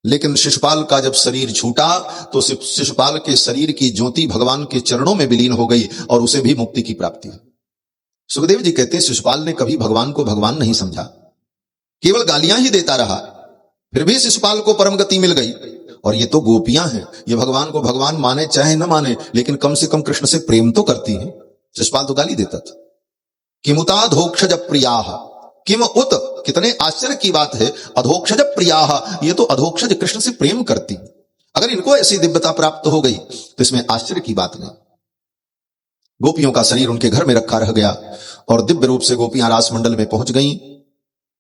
S1: लेकिन शिशुपाल का जब शरीर छूटा तो शिशुपाल के शरीर की ज्योति भगवान के चरणों में विलीन हो गई और उसे भी मुक्ति की प्राप्ति हुई। सुखदेव जी कहते हैं शिशुपाल ने कभी भगवान को भगवान नहीं समझा, केवल गालियां ही देता रहा, फिर भी शिशुपाल को परम गति मिल गई। और ये तो गोपियां हैं, ये भगवान को भगवान माने चाहे न माने, लेकिन कम से कम कृष्ण से प्रेम तो करती हैं। शिशुपाल तो गाली देता था। किमुताधोक्षज प्रियाः, किम उत, कितने आश्चर्य की बात है, अधोक्षज प्रियाः, ये तो अधोक्षज कृष्ण से प्रेम करती। अगर इनको ऐसी दिव्यता प्राप्त हो गई तो इसमें आश्चर्य की बात नहीं। गोपियों का शरीर उनके घर में रखा रह गया और दिव्य रूप से गोपियां रास मंडल में पहुंच गईं।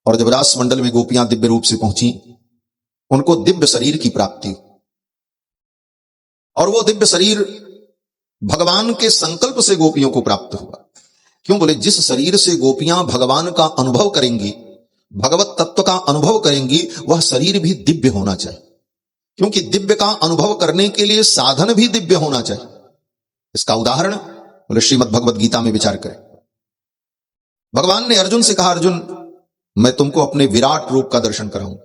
S1: और जब रास मंडल में गोपियां दिव्य रूप से पहुंची, उनको दिव्य शरीर की प्राप्ति, और वो दिव्य शरीर भगवान के संकल्प से गोपियों को प्राप्त हुआ। क्यों बोले, जिस शरीर से गोपियां भगवान का अनुभव करेंगी, भगवत तत्व का अनुभव करेंगी, वह शरीर भी दिव्य होना चाहिए। क्योंकि दिव्य का अनुभव करने के लिए साधन भी दिव्य होना चाहिए। इसका उदाहरण बोले श्रीमद् भगवत गीता में विचार करें। भगवान ने अर्जुन से कहा, अर्जुन मैं तुमको अपने विराट रूप का दर्शन कराऊं।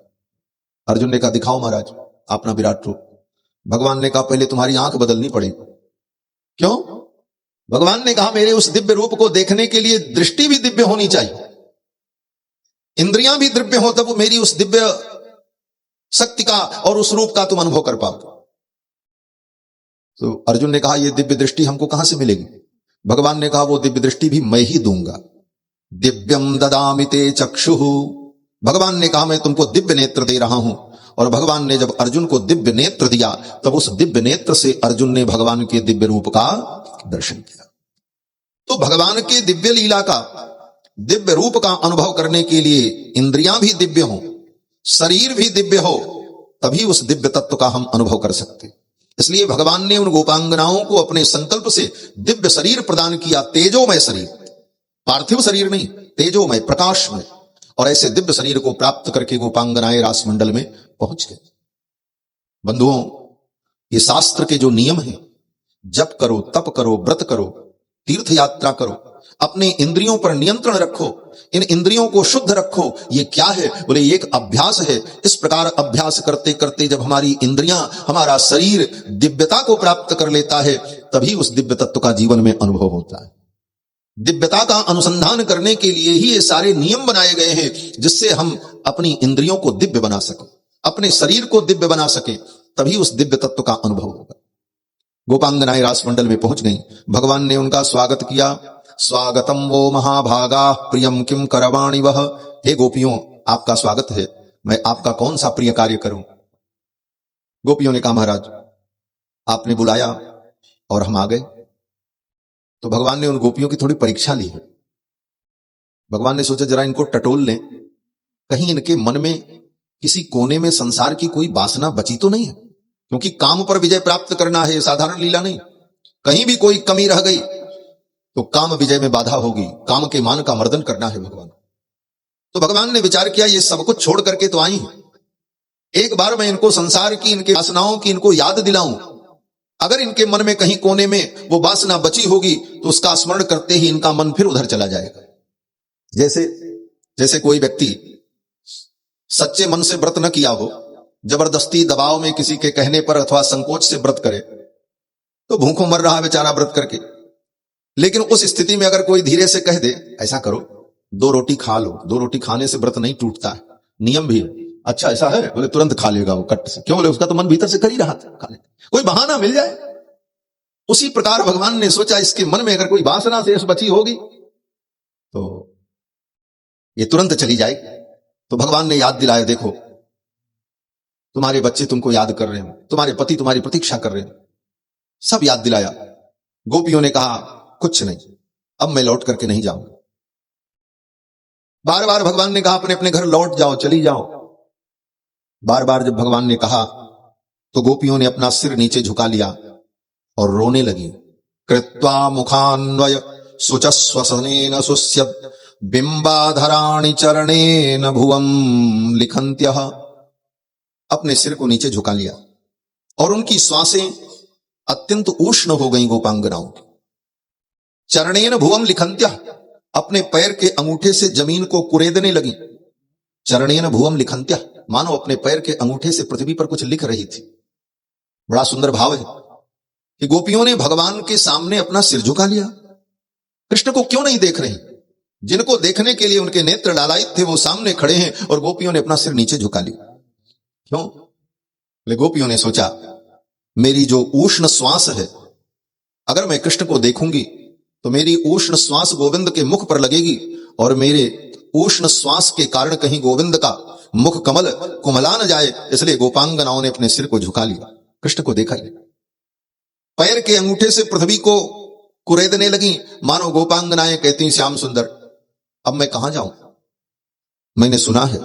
S1: अर्जुन ने कहा, दिखाओ महाराज अपना विराट रूप। भगवान ने कहा, पहले तुम्हारी आंख बदलनी पड़ेगी। क्यों? भगवान ने कहा, मेरे उस दिव्य रूप को देखने के लिए दृष्टि भी दिव्य होनी चाहिए, इंद्रियां भी दिव्य हो, तब मेरी उस दिव्य शक्ति का और उस रूप का तुम अनुभव कर पाओ। तो अर्जुन ने कहा, यह दिव्य दृष्टि हमको कहां से मिलेगी? भगवान ने कहा, वो दिव्य दृष्टि भी मैं ही दूंगा। दिव्यम ददामि ते चक्षुः, भगवान ने कहा मैं तुमको दिव्य नेत्र दे रहा हूं। और भगवान ने जब अर्जुन को दिव्य नेत्र दिया, तब उस दिव्य नेत्र से अर्जुन ने भगवान के दिव्य रूप का दर्शन किया। तो भगवान के दिव्य लीला का, दिव्य रूप का अनुभव करने के लिए इंद्रियां भी दिव्य हो, शरीर भी दिव्य हो, तभी उस दिव्य तत्व का हम अनुभव कर सकते। इसलिए भगवान ने उन गोपांगनाओं को अपने संकल्प से दिव्य शरीर प्रदान किया, तेजोमय शरीर, पार्थिव शरीर नहीं, तेजोमय, प्रकाशमय। और ऐसे दिव्य शरीर को प्राप्त करके गोपांगनाएं रास मंडल में पहुंच गए। बंधुओं, ये शास्त्र के जो नियम हैं, जप करो, तप करो, व्रत करो, तीर्थ यात्रा करो, अपने इंद्रियों पर नियंत्रण रखो, इन इंद्रियों को शुद्ध रखो, ये क्या है? बोले ये एक अभ्यास है। इस प्रकार अभ्यास करते करते जब हमारी इंद्रियां, हमारा शरीर दिव्यता को प्राप्त कर लेता है, तभी उस दिव्य तत्व का जीवन में अनुभव होता है। दिव्यता का अनुसंधान करने के लिए ही ये सारे नियम बनाए गए हैं, जिससे हम अपनी इंद्रियों को दिव्य बना सकें, अपने शरीर को दिव्य बना सकें, तभी उस दिव्य तत्व का अनुभव होगा। गोपांगनाएं रास मंडल में पहुंच गईं। भगवान ने उनका स्वागत किया। स्वागतम वो महाभागा प्रियम किम करवाणि वह, हे गोपियों आपका स्वागत है, मैं आपका कौन सा प्रिय कार्य करूं? गोपियों ने कहा, महाराज आपने बुलाया और हम आ गए। तो भगवान ने उन गोपियों की थोड़ी परीक्षा ली है। भगवान ने सोचा जरा इनको टटोल लें, कहीं इनके मन में किसी कोने में संसार की कोई वासना बची तो नहीं है। क्योंकि काम पर विजय प्राप्त करना है, साधारण लीला नहीं। कहीं भी कोई कमी रह गई तो काम विजय में बाधा होगी, काम के मान का मर्दन करना है भगवान। तो भगवान ने विचार किया, ये सब कुछ छोड़ करके तो आई हैं, एक बार मैं इनको संसार की, इनके वासनाओं की इनको याद दिलाऊं। अगर इनके मन में कहीं कोने में वो वासना बची होगी तो उसका स्मरण करते ही इनका मन फिर उधर चला जाएगा। जैसे कोई व्यक्ति सच्चे मन से व्रत न किया हो, जबरदस्ती दबाव में किसी के कहने पर अथवा संकोच से व्रत करे, तो भूखों मर रहा है बेचारा व्रत करके। लेकिन उस स्थिति में अगर कोई धीरे से कह दे, ऐसा करो 2 रोटी खा लो, 2 रोटी खाने से व्रत नहीं टूटता है, नियम भी है। अच्छा ऐसा है? बोले तुरंत खा लेगा वो कट से। क्यों? बोले उसका तो मन भीतर से कर ही रहा था, खाने कोई बहाना मिल जाए। उसी प्रकार भगवान ने सोचा इसके मन में अगर कोई वासना शेष बची होगी तो ये तुरंत चली जाएगी। तो भगवान ने याद दिलाया, देखो तुम्हारे बच्चे तुमको याद कर रहे हैं, तुम्हारे पति तुम्हारी प्रतीक्षा कर रहे हैं, सब याद दिलाया। गोपियों ने कहा कुछ नहीं, अब मैं लौट करके नहीं जाऊंगा। बार बार भगवान ने कहा अपने अपने घर लौट जाओ, चली जाओ। बार बार जब भगवान ने कहा तो गोपियों ने अपना सिर नीचे झुका लिया और रोने लगी। कृत्वा मुखान्वय शुचस्वसनेन शुष्यत् बिंबाधराणि चरणेन भुवं लिखन्त्यः। अपने सिर को नीचे झुका लिया और उनकी श्वासें अत्यंत उष्ण हो गई गोपांगनाओं की। चरणेन भुवं लिखन्त्यः, अपने पैर के अंगूठे से जमीन को कुरेदने लगी। चरणेन भुवं लिखन्त्यः, मानो अपने पैर के अंगूठे से पृथ्वी पर कुछ लिख रही थी। बड़ा सुंदर भाव है कि गोपियों ने भगवान के सामने अपना सिर झुका लिया। कृष्ण को क्यों नहीं देख रही? जिनको देखने के लिए उनके नेत्र लालायित थे वो सामने खड़े हैं और गोपियों ने अपना सिर नीचे झुका लिया। क्यों? बोले गोपियों ने सोचा मेरी जो उष्ण श्वास है, अगर मैं कृष्ण को देखूंगी तो मेरी उष्ण श्वास गोविंद के मुख पर लगेगी और मेरे उष्ण श्वास के कारण कहीं गोविंद का मुख कमल कुमला न जाए, इसलिए गोपांगनाओं ने अपने सिर को झुका लिया, कृष्ण को देखा ही। पैर के अंगूठे से पृथ्वी को कुरेदने लगी, मानो गोपांगनाएं कहती श्याम सुंदर अब मैं कहां जाऊं? मैंने सुना है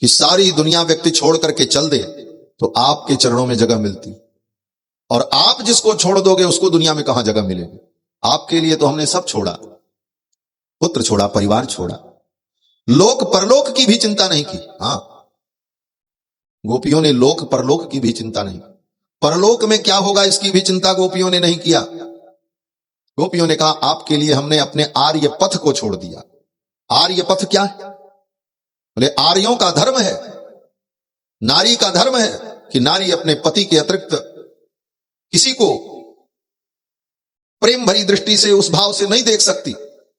S1: कि सारी दुनिया व्यक्ति छोड़ करके चल दे तो आपके चरणों में जगह मिलती, और आप जिसको छोड़ दोगे उसको दुनिया में कहां जगह मिलेगी? आपके लिए तो हमने सब छोड़ा, पुत्र छोड़ा, परिवार छोड़ा, लोक परलोक की भी चिंता नहीं की। हां, गोपियों ने लोक परलोक की भी चिंता नहीं की, परलोक में क्या होगा इसकी भी चिंता गोपियों ने नहीं किया। गोपियों ने कहा आपके लिए हमने अपने आर्य पथ को छोड़ दिया। आर्य पथ क्या है? बोले आर्यों का धर्म है, नारी का धर्म है कि नारी अपने पति के अतिरिक्त किसी को प्रेम भरी दृष्टि से उस भाव से नहीं देख सकती।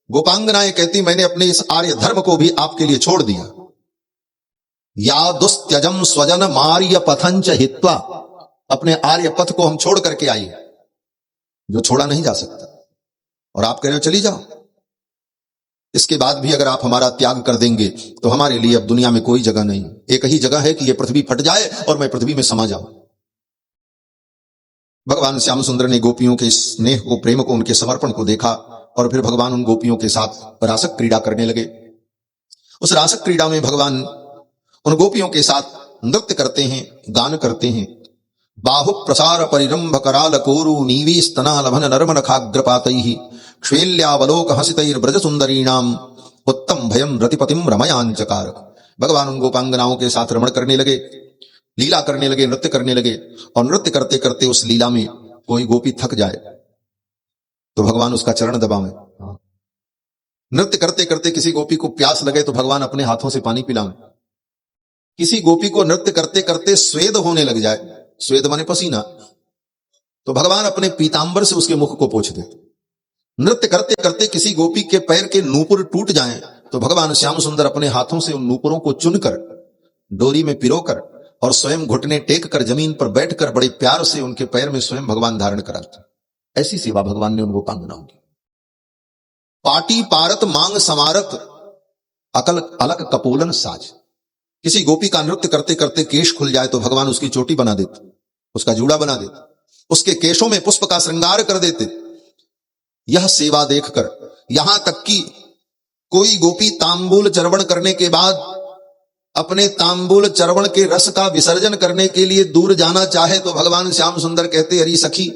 S1: गोपांगनाएं कहती मैंने अपने इस आर्य धर्म को भी आपके लिए छोड़ दिया। या दुस्त्यजम स्वजन मार्य पथंच हित्वा, अपने आर्य पथ को हम छोड़ करके आई, जो छोड़ा नहीं जा सकता, और आप कह रहे हो चली जाओ। इसके बाद भी अगर आप हमारा त्याग कर देंगे तो हमारे लिए अब दुनिया में कोई जगह नहीं, एक ही जगह है कि यह पृथ्वी फट जाए और मैं पृथ्वी में समा जाऊं। भगवान श्याम सुंदर ने गोपियों के स्नेह को, प्रेम को, उनके समर्पण को देखा और फिर भगवान उन गोपियों के साथ रासक क्रीड़ा करने लगे। उस रासक क्रीड़ा में भगवान उन गोपियों के साथ नृत्य करते हैं, गान करते हैं। बाहु प्रसार परिरंभ कराल कोरु नीवी स्तना लभन नर्मन खाग्रपातैहि क्षेल्यावलोक हसितैर ब्रज सुंदरीणाम उत्तम भयम रतिपतिम रमयांचकार। भगवान उन गोपांगनाओं के साथ रमण करने लगे, लीला करने लगे, नृत्य करने लगे, और नृत्य करते करते उस लीला में कोई गोपी थक जाए तो भगवान उसका चरण दबावें। नृत्य करते करते किसी गोपी को प्यास लगे तो भगवान अपने हाथों से पानी पिलावें। किसी गोपी को नृत्य करते करते स्वेद होने लग जाए, स्वेद माने पसीना, तो भगवान अपने पीतांबर से उसके मुख को पोंछ देते। नृत्य करते करते किसी गोपी के पैर के नूपुर टूट जाएं तो भगवान श्याम सुंदर अपने हाथों से उन नूपुरों को चुनकर डोरी में पिरोकर और स्वयं घुटने टेक कर जमीन पर बैठकर बड़े प्यार से उनके पैर में स्वयं भगवान धारण कराते। ऐसी सेवा भगवान ने उन गोपांगनाओं की। पाटी पारत मांग समारत अकल अलग कपोलन साज। किसी गोपी का नृत्य करते करते केश खुल जाए तो भगवान उसकी चोटी बना देते, उसका जूड़ा बना देते, उसके केशों में पुष्प का श्रृंगार कर देते। यह सेवा देखकर यहां तक कि कोई गोपी तांबूल चर्वण करने के बाद अपने तांबूल चर्वण के रस का विसर्जन करने के लिए दूर जाना चाहे तो भगवान श्याम सुंदर कहते अरे सखी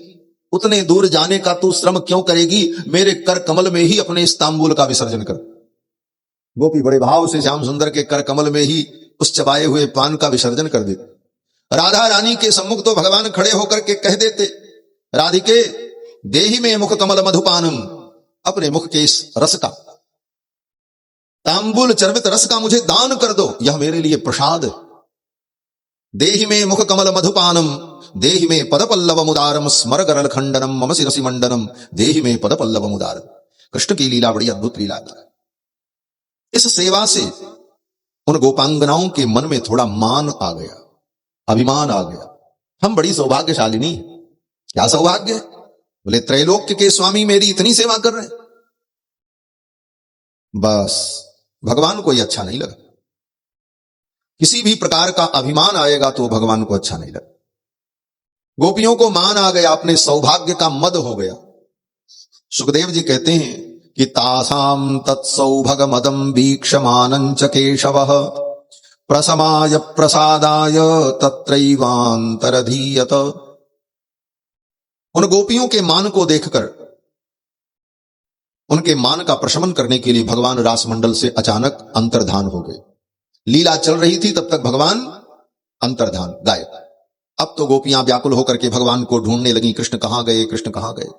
S1: उतने दूर जाने का तू श्रम क्यों करेगी, मेरे कर कमल में ही अपने इस तांबूल का विसर्जन कर। गोपी बड़े भाव से श्याम सुंदर के कर कमल में ही उस चबाए हुए पान का विसर्जन कर देते। राधा रानी के सम्मुख तो भगवान खड़े होकर के कह देते राधिके देहि में मुख कमल मधुपानम, अपने मुख के इस रस का, तांबूल चर्वित रस का मुझे दान कर दो, यह मेरे लिए प्रसाद। देहि में मुख कमल मधुपानम देहि में पद पल्लव मुदारम स्मर गरल खंडनम मम शिरसि मंडनम देहि में पद पल्लव मुदारम। कृष्ण की लीला बड़ी अद्भुत लीला है। इस सेवा से उन गोपांगनाओं के मन में थोड़ा मान आ गया, अभिमान आ गया। हम बड़ी सौभाग्यशालिनी। क्या सौभाग्य? बोले त्रैलोक्य के स्वामी मेरी इतनी सेवा कर रहे हैं। बस भगवान को यह अच्छा नहीं लगा। किसी भी प्रकार का अभिमान आएगा तो भगवान को अच्छा नहीं लगा। गोपियों को मान आ गया, अपने सौभाग्य का मद हो गया। सुखदेव जी कहते हैं कि तासाम तत्सौभग मदम वीक्षमानं च केशवः प्रसमाय प्रसादाय तत्रैवान्तरधीयत। उन गोपियों के मान को देखकर उनके मान का प्रशमन करने के लिए भगवान रासमंडल से अचानक अंतर्धान हो गए। लीला चल रही थी तब तक भगवान अंतर्धान, गायब। अब तो गोपियां व्याकुल होकर के भगवान को ढूंढने लगी, कृष्ण कहां गए, कृष्ण कहां गए।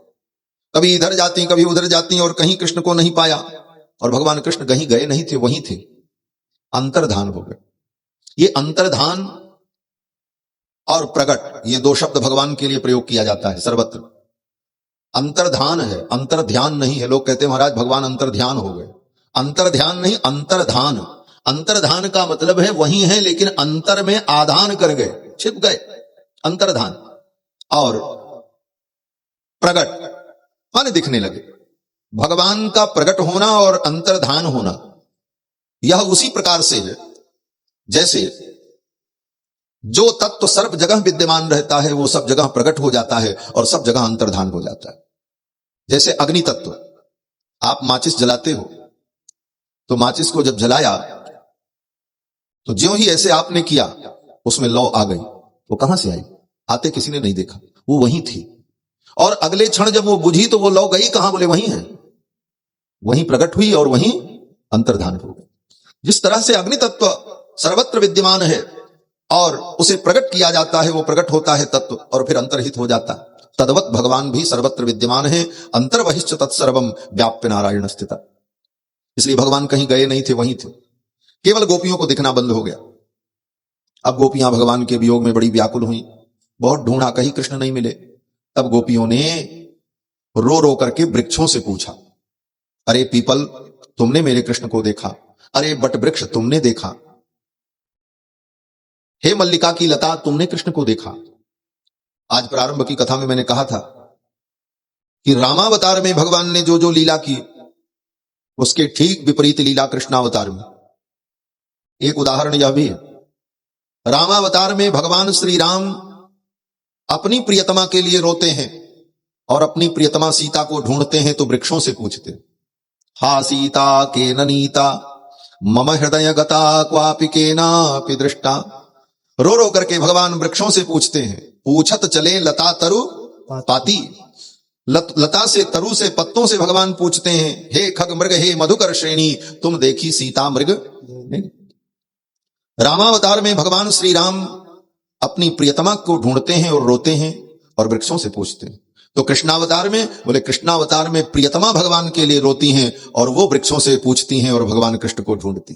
S1: कभी इधर जाती कभी उधर जाती और कहीं कृष्ण को नहीं पाया, और भगवान कृष्ण कहीं गए नहीं थे, वहीं थे, अंतर्धान हो गए। ये अंतर्धान और प्रकट, ये दो शब्द भगवान के लिए प्रयोग किया जाता है सर्वत्र। अंतर्धान है, अंतर्ध्यान नहीं है। लोग कहते हैं महाराज भगवान अंतर्ध्यान हो गए। अंतर्ध्यान नहीं, अंतर्धान। अंतर्धान का मतलब है वही है लेकिन अंतर में आधान कर गए, छिप गए, अंतर्धान। और प्रकट माने दिखने लगे। भगवान का प्रकट होना और अंतर्धान होना यह उसी प्रकार से है जैसे जो तत्व सर्व जगह विद्यमान रहता है वो सब जगह प्रकट हो जाता है और सब जगह अंतर्धान हो जाता है। जैसे अग्नि तत्व, आप माचिस जलाते हो तो माचिस को जब जलाया तो ज्यों ही ऐसे आपने किया उसमें लौ आ गई। वो कहां से आई? आते किसी ने नहीं देखा, वो वहीं थी। और अगले क्षण जब वो बुझी तो वो लौ गई कहां? बोले वहीं है, वहीं प्रकट हुई और वहीं अंतर्धान हो गई। जिस तरह से अग्नि तत्व सर्वत्र विद्यमान है और उसे प्रकट किया जाता है, वो प्रकट होता है तत्व और फिर अंतर्हित हो जाता है, तद्वत भगवान भी सर्वत्र विद्यमान है। अंतर्बहिश्च तत्सर्वम व्याप्य नारायण स्थिता। इसलिए भगवान कहीं गए नहीं थे, वहीं थे। केवल गोपियों को दिखना बंद हो गया। अब गोपियां भगवान के वियोग में बड़ी व्याकुल हुई, बहुत ढूंढा, कहीं कृष्ण नहीं मिले। तब गोपियों ने रो रो करके वृक्षों से पूछा, अरे पीपल तुमने मेरे कृष्ण को देखा? अरे बट वृक्ष तुमने देखा? हे मल्लिका की लता तुमने कृष्ण को देखा? आज प्रारंभ की कथा में मैंने कहा था कि रामावतार में भगवान ने जो जो लीला की उसके ठीक विपरीत लीला कृष्णावतार में। एक उदाहरण यह भी है, रामावतार में भगवान श्री राम अपनी प्रियतमा के लिए रोते हैं और अपनी प्रियतमा सीता को ढूंढते हैं तो वृक्षों से पूछते, हा सीता के ननीता मम हृदय गता क्वापि केनापि दृष्टा। रो रो करके भगवान वृक्षों से पूछते हैं। पूछत चले लता तरु पाती, लता से तरु से पत्तों से भगवान पूछते हैं, हे खग मृग हे मधुकर श्रेणी तुम देखी सीता मृग? रामावतार में भगवान श्री राम अपनी प्रियतमा को ढूंढते हैं और रोते हैं और वृक्षों से पूछते हैं। तो कृष्णावतार में बोले कृष्णावतार में प्रियतमा भगवान के लिए रोती हैं और वो वृक्षों से पूछती हैं और भगवान कृष्ण को ढूंढती।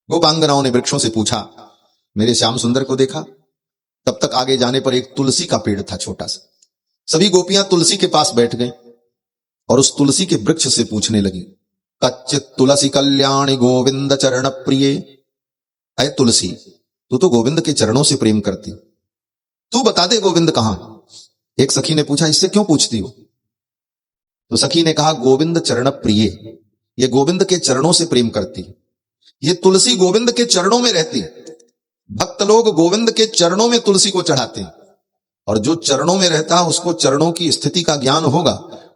S1: गोपांगनाओं ने वृक्षों से पूछा, मेरे श्याम सुंदर को देखा? तब तक आगे जाने पर एक तुलसी का पेड़ था छोटा सा। सभी गोपियां तुलसी के पास बैठ गई और उस तुलसी के वृक्ष से पूछने लगी, कच्चित तुलसी कल्याणी गोविंद चरण प्रिय। अय तुलसी, तू तो गोविंद के चरणों से प्रेम करती, तू बता दे गोविंद कहां? एक सखी ने पूछा, इससे क्यों पूछती हो? तो सखी ने कहा, गोविंद चरण प्रिय, ये गोविंद के चरणों से प्रेम करती है। ये तुलसी गोविंद के चरणों में रहती है। भक्त लोग गोविंद के चरणों में तुलसी को चढ़ाते हैं और जो चरणों में रहता है उसको चरणों की स्थिति का ज्ञान होगा।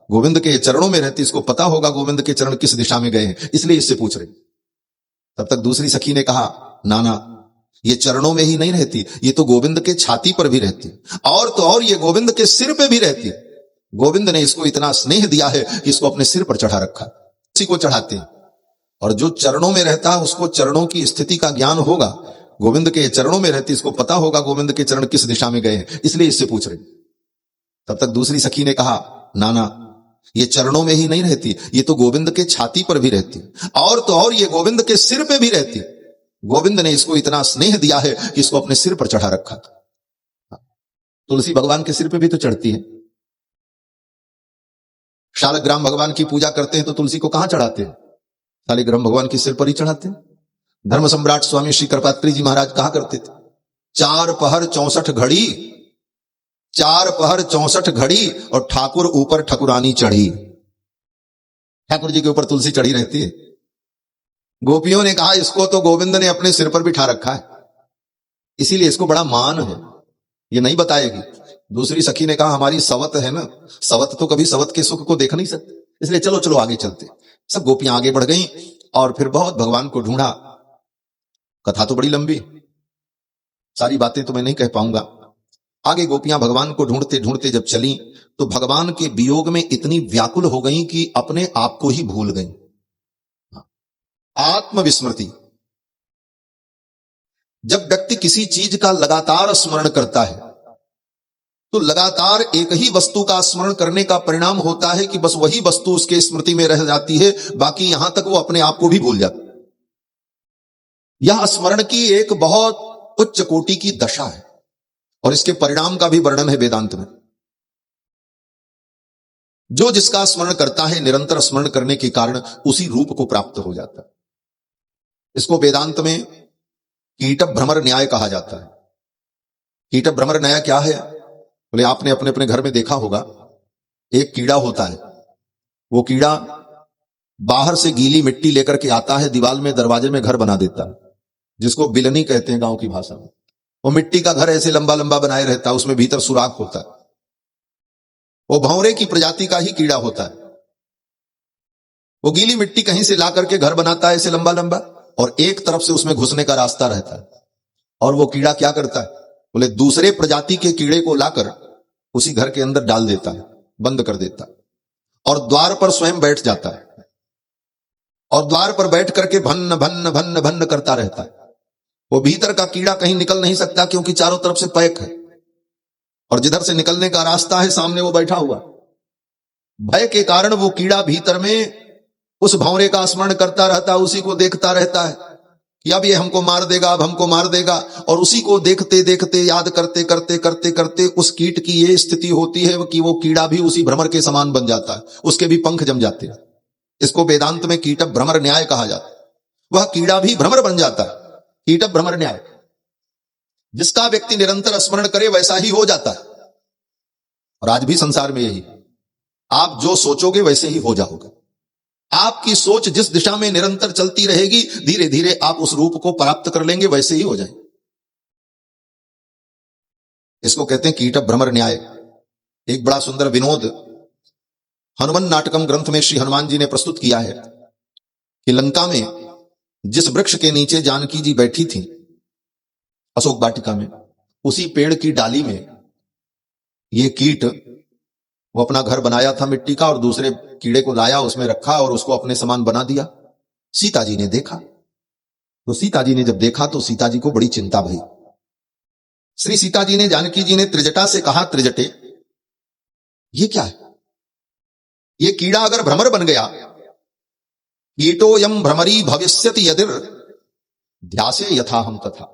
S1: गोविंद के चरणों में रहती, इसको पता होगा गोविंद के चरण किस दिशा में गए हैं, इसलिए इससे पूछ रहे। तब तक दूसरी सखी ने कहा, नाना, ये चरणों में ही नहीं रहती, ये तो गोविंद के छाती पर भी रहती, और तो और ये गोविंद के सिर पे भी रहती। गोविंद ने इसको इतना स्नेह दिया है कि इसको अपने सिर पर चढ़ा रखा। उसी को चढ़ाते हैं और जो चरणों में रहता है उसको चरणों की स्थिति का ज्ञान होगा। गोविंद के चरणों में रहती, इसको पता होगा गोविंद के चरण किस दिशा में गए हैं, इसलिए इससे पूछ रहे। तब तक दूसरी सखी ने कहा, नाना, ये चरणों में ही नहीं रहती, ये तो गोविंद के छाती पर भी रहती, और तो और ये गोविंद के सिर पे भी रहती। गोविंद ने इसको इतना स्नेह दिया है कि इसको अपने सिर पर चढ़ा रखा। तुलसी भगवान के सिर पे भी तो चढ़ती है। शालग्राम भगवान की पूजा करते हैं तो तुलसी को कहां चढ़ाते हैं? शालिग्राम भगवान के सिर पर ही चढ़ाते हैं। धर्म सम्राट स्वामी श्री कृपात्री जी महाराज कहा करते थे, 4 पहर 64 घड़ी, 4 पहर 64 घड़ी और ठाकुर ऊपर ठकुरानी चढ़ी। ठाकुर जी के ऊपर तुलसी चढ़ी रहती है। गोपियों ने कहा, इसको तो गोविंद ने अपने सिर पर बिठा रखा है, इसीलिए इसको बड़ा मान है, ये नहीं बताएगी। दूसरी सखी ने कहा, हमारी सवत है ना, सवत तो कभी सवत के सुख को देख नहीं सकते, इसलिए चलो चलो आगे चलते। सब गोपियां आगे बढ़ गईं और फिर बहुत भगवान को ढूंढा। कथा तो बड़ी लंबी, सारी बातें तो मैं नहीं कह पाऊंगा। आगे गोपियां भगवान को ढूंढते ढूंढते जब चली तो भगवान के वियोग में इतनी व्याकुल हो गई कि अपने आप को ही भूल गई। आत्मविस्मृति। जब व्यक्ति किसी चीज का लगातार स्मरण करता है तो लगातार एक ही वस्तु का स्मरण करने का परिणाम होता है कि बस वही वस्तु उसके स्मृति में रह जाती है, बाकी यहां तक वो अपने आप को भी भूल जाता है। यह स्मरण की एक बहुत उच्च कोटि की दशा है और इसके परिणाम का भी वर्णन है वेदांत में। जो जिसका स्मरण करता है, निरंतर स्मरण करने के कारण उसी रूप को प्राप्त हो जाता है। इसको वेदांत में कीट भ्रमर न्याय कहा जाता है। कीट भ्रमर न्याय क्या है? बोले आपने अपने अपने घर में देखा होगा, एक कीड़ा होता है। वो कीड़ा बाहर से गीली मिट्टी लेकर के आता है, दीवार में दरवाजे में घर बना देता है, जिसको बिलनी कहते हैं गांव की भाषा में। वो मिट्टी का घर ऐसे लंबा लंबा बनाए रहता है, उसमें भीतर सुराख होता है। वो भंवरे की प्रजाति का ही कीड़ा होता है। वो गीली मिट्टी कहीं से ला करके घर बनाता है ऐसे लंबा लंबा, और एक तरफ से उसमें घुसने का रास्ता रहता है। और वो कीड़ा क्या करता है? बोले दूसरे प्रजाति के कीड़े को लाकर उसी घर के अंदर डाल देता है, बंद कर देता है, और द्वार पर स्वयं बैठ जाता है, और द्वार पर बैठ करके भन्न भन्न भन्न भन्न करता रहता है। वो भीतर का कीड़ा कहीं निकल नहीं सकता, क्योंकि चारों तरफ से पैक है, और जिधर से निकलने का रास्ता है सामने वो बैठा हुआ। भय के कारण वो कीड़ा भीतर में उस भंवरे का स्मरण करता रहता है, उसी को देखता रहता है कि अब ये हमको मार देगा, अब हमको मार देगा। और उसी को देखते देखते, याद करते करते करते करते उस कीट की ये स्थिति होती है कि वो कीड़ा भी उसी भ्रमर के समान बन जाता है, उसके भी पंख जम जाते हैं। इसको वेदांत में कीट भ्रमर न्याय कहा जाता है। वह कीड़ा भी भ्रमर बन जाता है, कीट भ्रमर न्याय। जिसका व्यक्ति निरंतर स्मरण करे वैसा ही हो जाता है। और आज भी संसार में यही, आप जो सोचोगे वैसे ही हो जाओगे। आपकी सोच जिस दिशा में निरंतर चलती रहेगी, धीरे धीरे आप उस रूप को प्राप्त कर लेंगे, वैसे ही हो जाएंगे। इसको कहते हैं कीट भ्रमर न्याय। एक बड़ा सुंदर विनोद हनुमान नाटकम ग्रंथ में श्री हनुमान जी ने प्रस्तुत किया है कि लंका में जिस वृक्ष के नीचे जानकी जी बैठी थी अशोक वाटिका में, उसी पेड़ की डाली में ये कीट, वो अपना घर बनाया था मिट्टी का, और दूसरे कीड़े को लाया, उसमें रखा और उसको अपने समान बना दिया। सीता जी ने देखा, तो सीता जी ने जब देखा तो सीता जी को बड़ी चिंता भई। श्री सीता जी ने, जानकी जी ने त्रिजटा से कहा, त्रिजटे ये क्या है? ये कीड़ा अगर भ्रमर बन गया, कीटोयम भ्रमरी भविष्यति यदिर ध्यासे यथा हम तथा।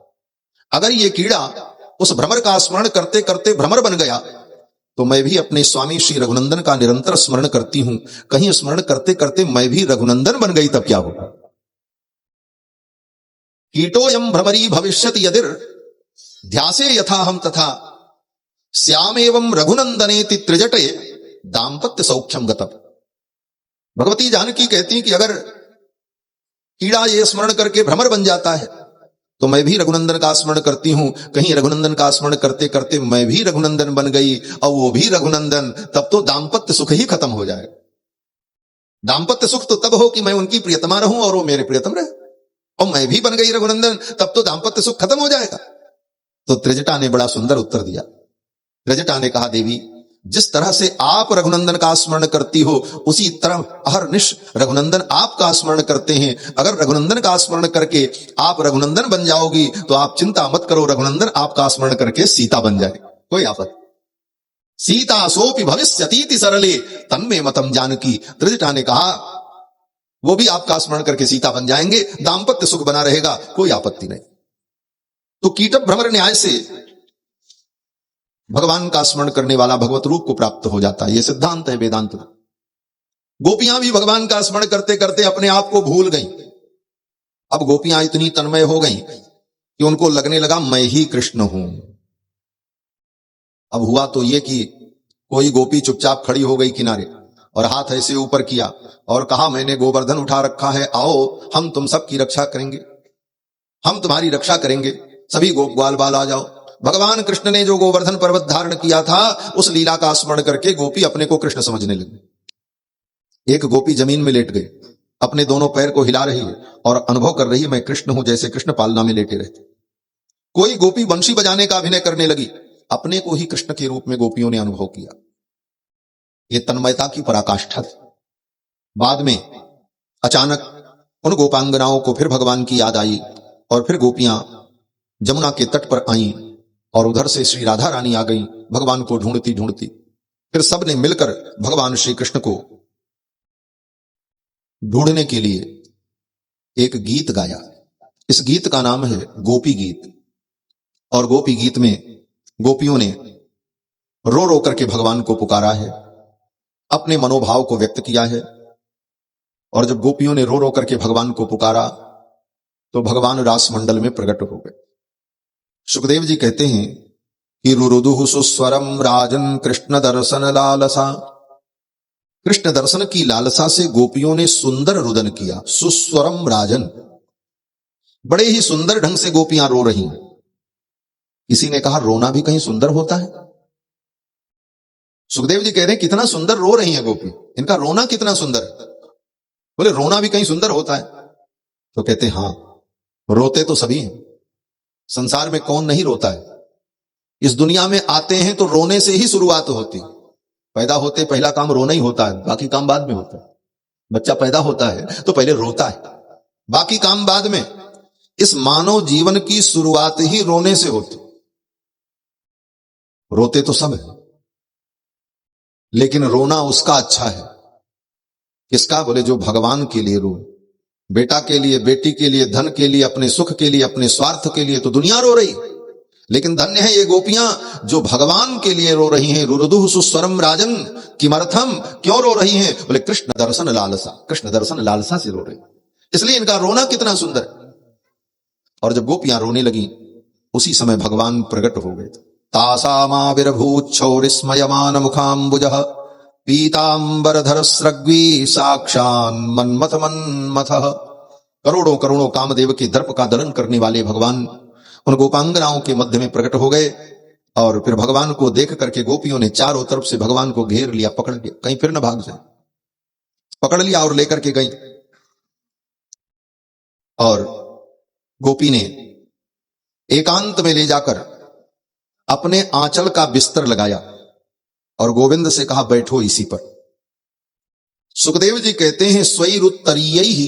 S1: अगर ये कीड़ा उस भ्रमर का स्मरण करते करते भ्रमर बन गया, तो मैं भी अपने स्वामी श्री रघुनंदन का निरंतर स्मरण करती हूं, कहीं स्मरण करते करते मैं भी रघुनंदन बन गई तब क्या होगा? कीटोयम भ्रमरी भविष्यति यदिर ध्यासे यथा हम तथा श्यामेवं रघुनंदनेति त्रिजटे दाम्पत्य सौख्यम गतम। भगवती जानकी कहती हैं कि अगर कीड़ा ये स्मरण करके भ्रमर बन जाता है, तो मैं भी रघुनंदन का स्मरण करती हूं, कहीं रघुनंदन का स्मरण करते करते मैं भी रघुनंदन बन गई, और वो भी रघुनंदन, तब तो दाम्पत्य सुख ही खत्म हो जाएगा। दाम्पत्य सुख तो तब हो कि मैं उनकी प्रियतमा रहूं और वो मेरे प्रियतम रहे, और मैं भी बन गई रघुनंदन, तब तो दाम्पत्य सुख खत्म हो जाएगा। तो त्रिजटा ने बड़ा सुंदर उत्तर दिया। त्रिजटा ने कहा, देवी जिस तरह से आप रघुनंदन का स्मरण करती हो, उसी तरह अहरनिश रघुनंदन आपका स्मरण करते हैं। अगर रघुनंदन का स्मरण करके आप रघुनंदन बन जाओगी, तो आप चिंता मत करो, रघुनंदन आपका स्मरण करके सीता बन जाए, कोई आफत। सीता सोपि भविष्यतीति सरले तन्मे मतम जानकी। त्रिजटा ने कहा, वो भी आपका स्मरण करके सीता बन जाएंगे, दाम्पत्य सुख बना रहेगा, कोई आपत्ति नहीं। तो कीट भ्रमर न्याय से भगवान का स्मरण करने वाला भगवत रूप को प्राप्त हो जाता है। यह सिद्धांत है वेदांत में। गोपियां भी भगवान का स्मरण करते करते अपने आप को भूल गईं। अब गोपियां इतनी तन्मय हो गईं कि उनको लगने लगा मैं ही कृष्ण हूं। अब हुआ तो ये कि कोई गोपी चुपचाप खड़ी हो गई किनारे और हाथ ऐसे ऊपर किया और कहा, मैंने गोवर्धन उठा रखा है, आओ हम तुम सबकी रक्षा करेंगे, हम तुम्हारी रक्षा करेंगे, सभी गोप ग्वाल बाल आ जाओ। भगवान कृष्ण ने जो गोवर्धन पर्वत धारण किया था, उस लीला का स्मरण करके गोपी अपने को कृष्ण समझने लगी। एक गोपी जमीन में लेट गई, अपने दोनों पैर को हिला रही है और अनुभव कर रही है, मैं कृष्ण हूं, जैसे कृष्ण पालना में लेटे रहते। कोई गोपी बंशी बजाने का अभिनय करने लगी, अपने को ही कृष्ण के रूप में गोपियों ने अनुभव किया। ये तन्मयता की पराकाष्ठा थी। बाद में अचानक उन गोपांगनाओं को फिर भगवान की याद आई और फिर गोपियां जमुना के तट पर आईं और उधर से श्री राधा रानी आ गई भगवान को ढूंढती ढूंढती। फिर सबने मिलकर भगवान श्री कृष्ण को ढूंढने के लिए एक गीत गाया। इस गीत का नाम है गोपी गीत। और गोपी गीत में गोपियों ने रो रो करके भगवान को पुकारा है, अपने मनोभाव को व्यक्त किया है। और जब गोपियों ने रो रो करके भगवान को पुकारा तो भगवान रास मंडल में प्रकट हो गए। सुखदेव जी कहते हैं कि रुरुदुः सुस्वरम राजन कृष्ण दर्शन लालसा। कृष्ण दर्शन की लालसा से गोपियों ने सुंदर रुदन किया। सुस्वरम राजन, बड़े ही सुंदर ढंग से गोपियां रो रही हैं। किसी ने कहा रोना भी कहीं सुंदर होता है? सुखदेव जी कह रहे हैं कितना सुंदर रो रही हैं गोपी, इनका रोना कितना सुंदर है। बोले रोना भी कहीं सुंदर होता है? तो कहते हैं हां, रोते तो सभी हैं, संसार में कौन नहीं रोता है। इस दुनिया में आते हैं तो रोने से ही शुरुआत होती। पैदा होते पहला काम रोना ही होता है, बाकी काम बाद में होता है। बच्चा पैदा होता है तो पहले रोता है, बाकी काम बाद में। इस मानव जीवन की शुरुआत ही रोने से होती। रोते तो सब है, लेकिन रोना उसका अच्छा है। किसका? बोले जो भगवान के लिए रो, बेटा के लिए, बेटी के लिए, धन के लिए, अपने सुख के लिए, अपने स्वार्थ के लिए तो दुनिया रो रही, लेकिन धन्य है ये गोपियां जो भगवान के लिए रो रही हैं। रुरुदुः सुस्वरम राजन किमर्थम, क्यों रो रही हैं? बोले कृष्ण दर्शन लालसा, कृष्ण दर्शन लालसा से रो रही, इसलिए इनका रोना कितना सुंदर। और जब गोपियां रोने लगी उसी समय भगवान प्रकट हो गए। तासामाविर्भूच्छौरिस्मयमान मुखाम्बुजः पीतांबरधर स्रग्वी साक्षान् मन्मथ मन्मथः। करोड़ों करोड़ों कामदेव के दर्प का दलन करने वाले भगवान उन गोपांगनाओं के मध्य में प्रकट हो गए। और फिर भगवान को देख करके गोपियों ने चारों तरफ से भगवान को घेर लिया, पकड़ लिया, कहीं फिर न भाग जाए, पकड़ लिया और लेकर के गई। और गोपी ने एकांत में ले जाकर अपने आंचल का बिस्तर लगाया और गोविंद से कहा बैठो इसी पर। सुखदेव जी कहते हैं स्वैरुत्तरीयैहि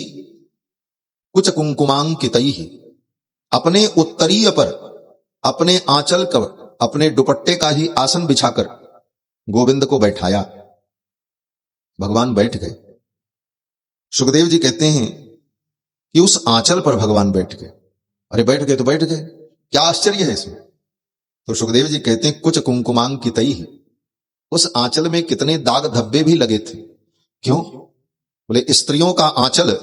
S1: कुछ कुंकुमांकितैहि, अपने उत्तरीय पर, अपने आंचल का, अपने दुपट्टे का ही आसन बिछाकर गोविंद को बैठाया। भगवान बैठ गए। सुखदेव जी कहते हैं कि उस आंचल पर भगवान बैठ गए। अरे बैठ गए तो बैठ गए, क्या आश्चर्य है इसमें? तो सुखदेव जी कहते हैं कुछ कुंकुमांकितैहि, उस आंचल में कितने दाग धब्बे भी लगे थे। क्यों? बोले स्त्रियों का आंचल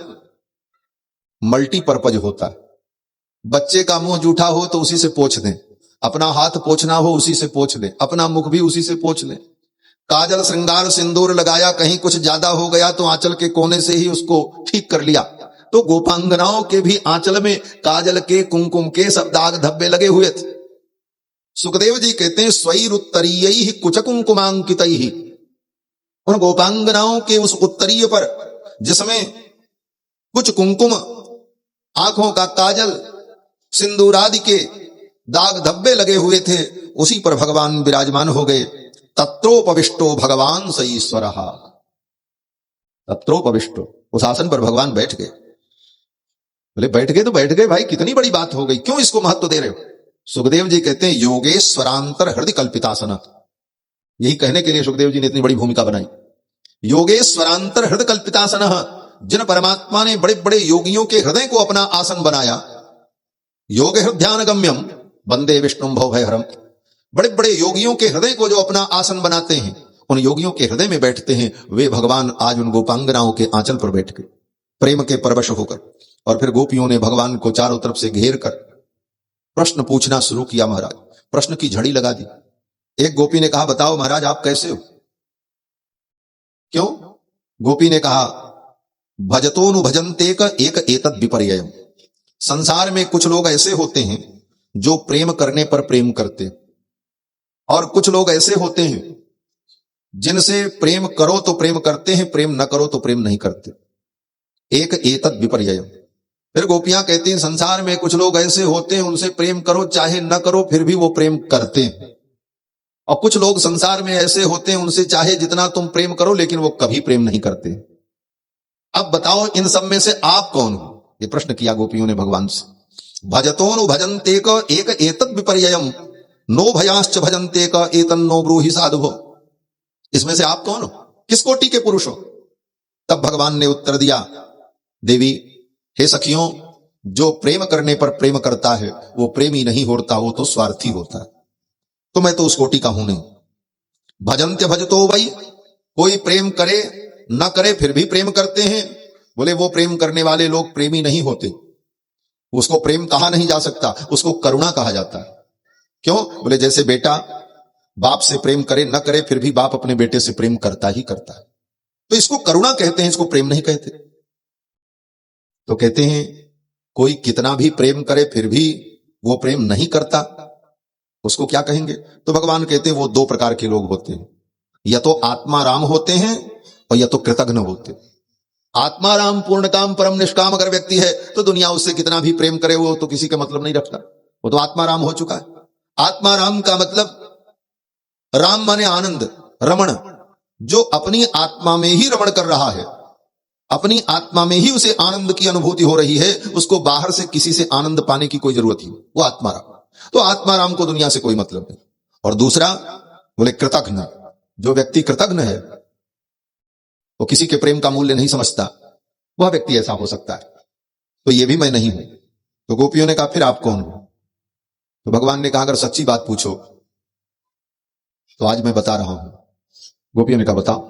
S1: मल्टीपर्पज होता है। बच्चे का मुंह जूठा हो तो उसी से पोंछ दें, अपना हाथ पोंछना हो उसी से पोंछ लें, अपना मुख भी उसी से पोंछ लें। काजल श्रृंगार सिंदूर लगाया, कहीं कुछ ज्यादा हो गया तो आंचल के कोने से ही उसको ठीक कर लिया। तो गोपांगनाओं के भी आंचल में काजल के, कुंकुम के सब दाग धब्बे लगे हुए थे। सुखदेव जी कहते हैं स्वैरुत्तरीयैहि कुच कुंकुमांकितैहि, उन गोपांगनाओं के उस उत्तरीय पर जिसमें कुछ कुंकुम, आंखों का काजल, सिंदूर आदि के दाग धब्बे लगे हुए थे, उसी पर भगवान विराजमान हो गए। तत्रोपविष्टो भगवान स ईश्वरः, तत्रोपविष्टो, उस आसन पर भगवान बैठ गए। बोले बैठ गए तो बैठ गए भाई, कितनी बड़ी बात हो गई, क्यों इसको महत्व दे रहे हो? सुखदेव जी कहते हैं योगेश्वरांतर हृदय कल्पितासन, यही कहने के लिए सुखदेव जी ने इतनी बड़ी भूमिका बनाई। योगेश्वरांतर हृदय कल्पितासन, जिन परमात्मा ने बड़े बड़े योगियों के हृदय को अपना आसन बनाया। योग हृदयान गम्यम वंदे विष्णुम भवभयहरम, बड़े बड़े योगियों के हृदय को जो अपना आसन बनाते हैं, उन योगियों के हृदय में बैठते हैं, वे भगवान आज उन गोपांगनाओं के आंचल पर बैठ गए प्रेम के परवश होकर। और फिर गोपियों ने भगवान को चारों तरफ से घेर कर प्रश्न पूछना शुरू किया। महाराज प्रश्न की झड़ी लगा दी। एक गोपी ने कहा बताओ महाराज आप कैसे हो? क्यों? गोपी ने कहा भजतोनु भजन्ते का एक एतद विपर्ययम्, संसार में कुछ लोग ऐसे होते हैं जो प्रेम करने पर प्रेम करते, और कुछ लोग ऐसे होते हैं जिनसे प्रेम करो तो प्रेम करते हैं, प्रेम न करो तो प्रेम नहीं करते। एक एतद विपर्ययम्। फिर गोपियां कहती हैं संसार में कुछ लोग ऐसे होते हैं उनसे प्रेम करो चाहे न करो फिर भी वो प्रेम करते हैं, और कुछ लोग संसार में ऐसे होते हैं उनसे चाहे जितना तुम प्रेम करो लेकिन वो कभी प्रेम नहीं करते। अब बताओ इन सब में से आप कौन हो? ये प्रश्न किया गोपियों ने भगवान से। भजतोनु भजन्ते का एक एतद विपर्ययम् नो भयाश्च भजन्ते का एतन नो ब्रूहि साधुभो, इसमें से आप कौन हो? किस कोटि के पुरुष हो? तब भगवान ने उत्तर दिया देवी हे सखियों, जो प्रेम करने पर प्रेम करता है वो प्रेमी नहीं होता, वो तो स्वार्थी होता है। तो मैं तो उस कोटि का हूं नहीं। भजन्त्य भजतो वही, कोई प्रेम करे न करे फिर भी प्रेम करते हैं। बोले वो प्रेम करने वाले लोग प्रेमी नहीं होते, उसको प्रेम कहा नहीं जा सकता, उसको करुणा कहा जाता है। क्यों? बोले जैसे बेटा बाप से प्रेम करे न करे फिर भी बाप अपने बेटे से प्रेम करता ही करता है, तो इसको करुणा कहते हैं, इसको प्रेम नहीं कहते। तो कहते हैं कोई कितना भी प्रेम करे फिर भी वो प्रेम नहीं करता, उसको क्या कहेंगे? तो भगवान कहते हैं वो दो प्रकार के लोग होते हैं, या तो आत्माराम होते हैं और या तो कृतघ्न होते हैं। आत्माराम पूर्ण काम परम निष्काम अगर व्यक्ति है तो दुनिया उससे कितना भी प्रेम करे वो तो किसी का मतलब नहीं रखता, वो तो आत्माराम हो चुका है। आत्माराम का मतलब राम माने आनंद, रमण, जो अपनी आत्मा में ही रमण कर रहा है, अपनी आत्मा में ही उसे आनंद की अनुभूति हो रही है, उसको बाहर से किसी से आनंद पाने की कोई जरूरत ही नहीं, वो आत्माराम। तो आत्माराम को दुनिया से कोई मतलब नहीं। और दूसरा बोले कृतघ्न, जो व्यक्ति कृतघ्न है वो किसी के प्रेम का मूल्य नहीं समझता, वह व्यक्ति ऐसा हो सकता है। तो ये भी मैं नहीं हूं। तो गोपियों ने कहा फिर आप कौन हो? तो भगवान ने कहा अगर सच्ची बात पूछो तो आज मैं बता रहा हूं। गोपियों ने कहा बताओ।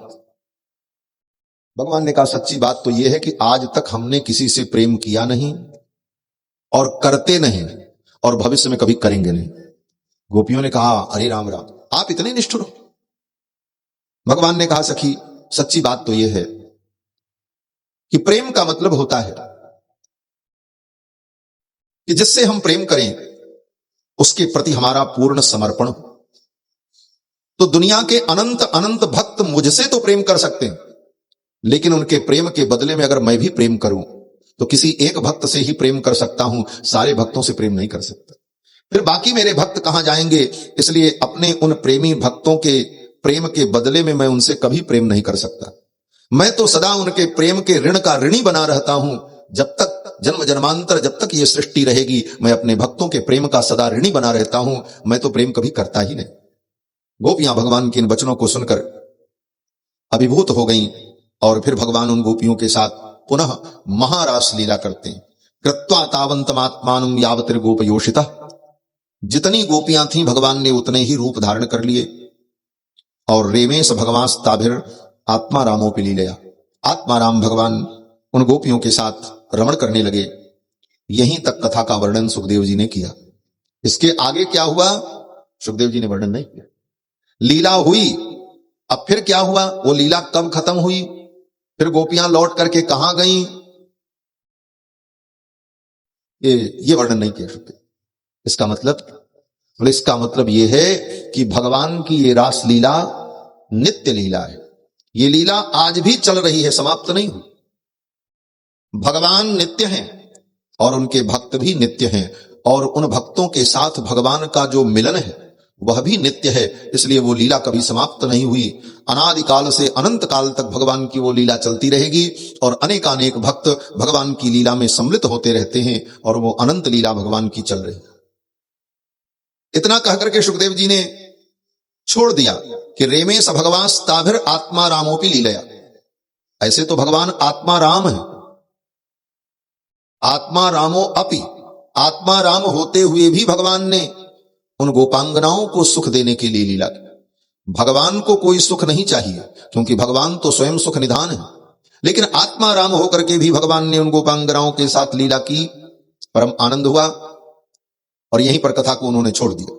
S1: भगवान ने कहा सच्ची बात तो यह है कि आज तक हमने किसी से प्रेम किया नहीं और करते नहीं और भविष्य में कभी करेंगे नहीं। गोपियों ने कहा अरे राम राम, आप इतने निष्ठुर हो। भगवान ने कहा सखी सच्ची बात तो यह है कि प्रेम का मतलब होता है कि जिससे हम प्रेम करें उसके प्रति हमारा पूर्ण समर्पण हो। तो दुनिया के अनंत अनंत भक्त मुझसे तो प्रेम कर सकते हैं, लेकिन उनके प्रेम के बदले में अगर मैं भी प्रेम करूं तो किसी एक भक्त से ही प्रेम कर सकता हूं, सारे भक्तों से प्रेम नहीं कर सकता। फिर बाकी मेरे भक्त कहां जाएंगे? इसलिए अपने उन प्रेमी भक्तों के प्रेम के बदले में मैं उनसे कभी प्रेम नहीं कर सकता। मैं तो सदा उनके प्रेम के ऋण का ऋणी बना रहता हूं। जब तक जन्म जन्मांतर, जब तक ये सृष्टि रहेगी, मैं अपने भक्तों के प्रेम का सदा ऋणी बना रहता हूं। मैं तो प्रेम कभी करता ही नहीं। गोपियां भगवान के इन वचनों को सुनकर अभिभूत हो गईं और फिर भगवान उन गोपियों के साथ पुनः महारास लीला करते हैं। कृत्वा तावंतमात्मानं यावतिर्गोपयोषिता, जितनी गोपियां थीं भगवान ने उतने ही रूप धारण कर लिए। और रेमेश भगवास्ताभिर आत्मारामोपि लीलया, आत्माराम भगवान उन गोपियों के साथ रमण करने लगे। यहीं तक कथा का वर्णन सुखदेव जी ने किया। इसके आगे क्या हुआ सुखदेव जी ने वर्णन नहीं किया। लीला हुई, अब फिर क्या हुआ, वो लीला कब खत्म हुई, फिर गोपियां लौट करके कहां गईं, ये वर्णन नहीं किया सुखदेव। इसका मतलब यह है कि भगवान की ये रास लीला नित्य लीला है। ये लीला आज भी चल रही है, समाप्त नहीं हुई। भगवान नित्य हैं और उनके भक्त भी नित्य हैं, और उन भक्तों के साथ भगवान का जो मिलन है वह भी नित्य है। इसलिए वो लीला कभी समाप्त नहीं हुई। अनादिकाल से अनंत काल तक भगवान की वो लीला चलती रहेगी और अनेकानेक भक्त भगवान की लीला में सम्मिलित होते रहते हैं और वो अनंत लीला भगवान की चल रही है। इतना कहकर के सुखदेव जी ने छोड़ दिया कि रेमेश भगवास्ताभिर आत्मारामोपि लीलया। ऐसे तो भगवान आत्माराम है, आत्मारामो अपि, आत्माराम होते हुए भी भगवान ने उन गोपांगनाओं को सुख देने के लिए लीला की। भगवान को कोई सुख नहीं चाहिए क्योंकि भगवान तो स्वयं सुख निधान है, लेकिन आत्माराम होकर के भी भगवान ने उन गोपांगनाओं के साथ लीला की, परम आनंद हुआ और यहीं पर कथा को उन्होंने छोड़ दिया।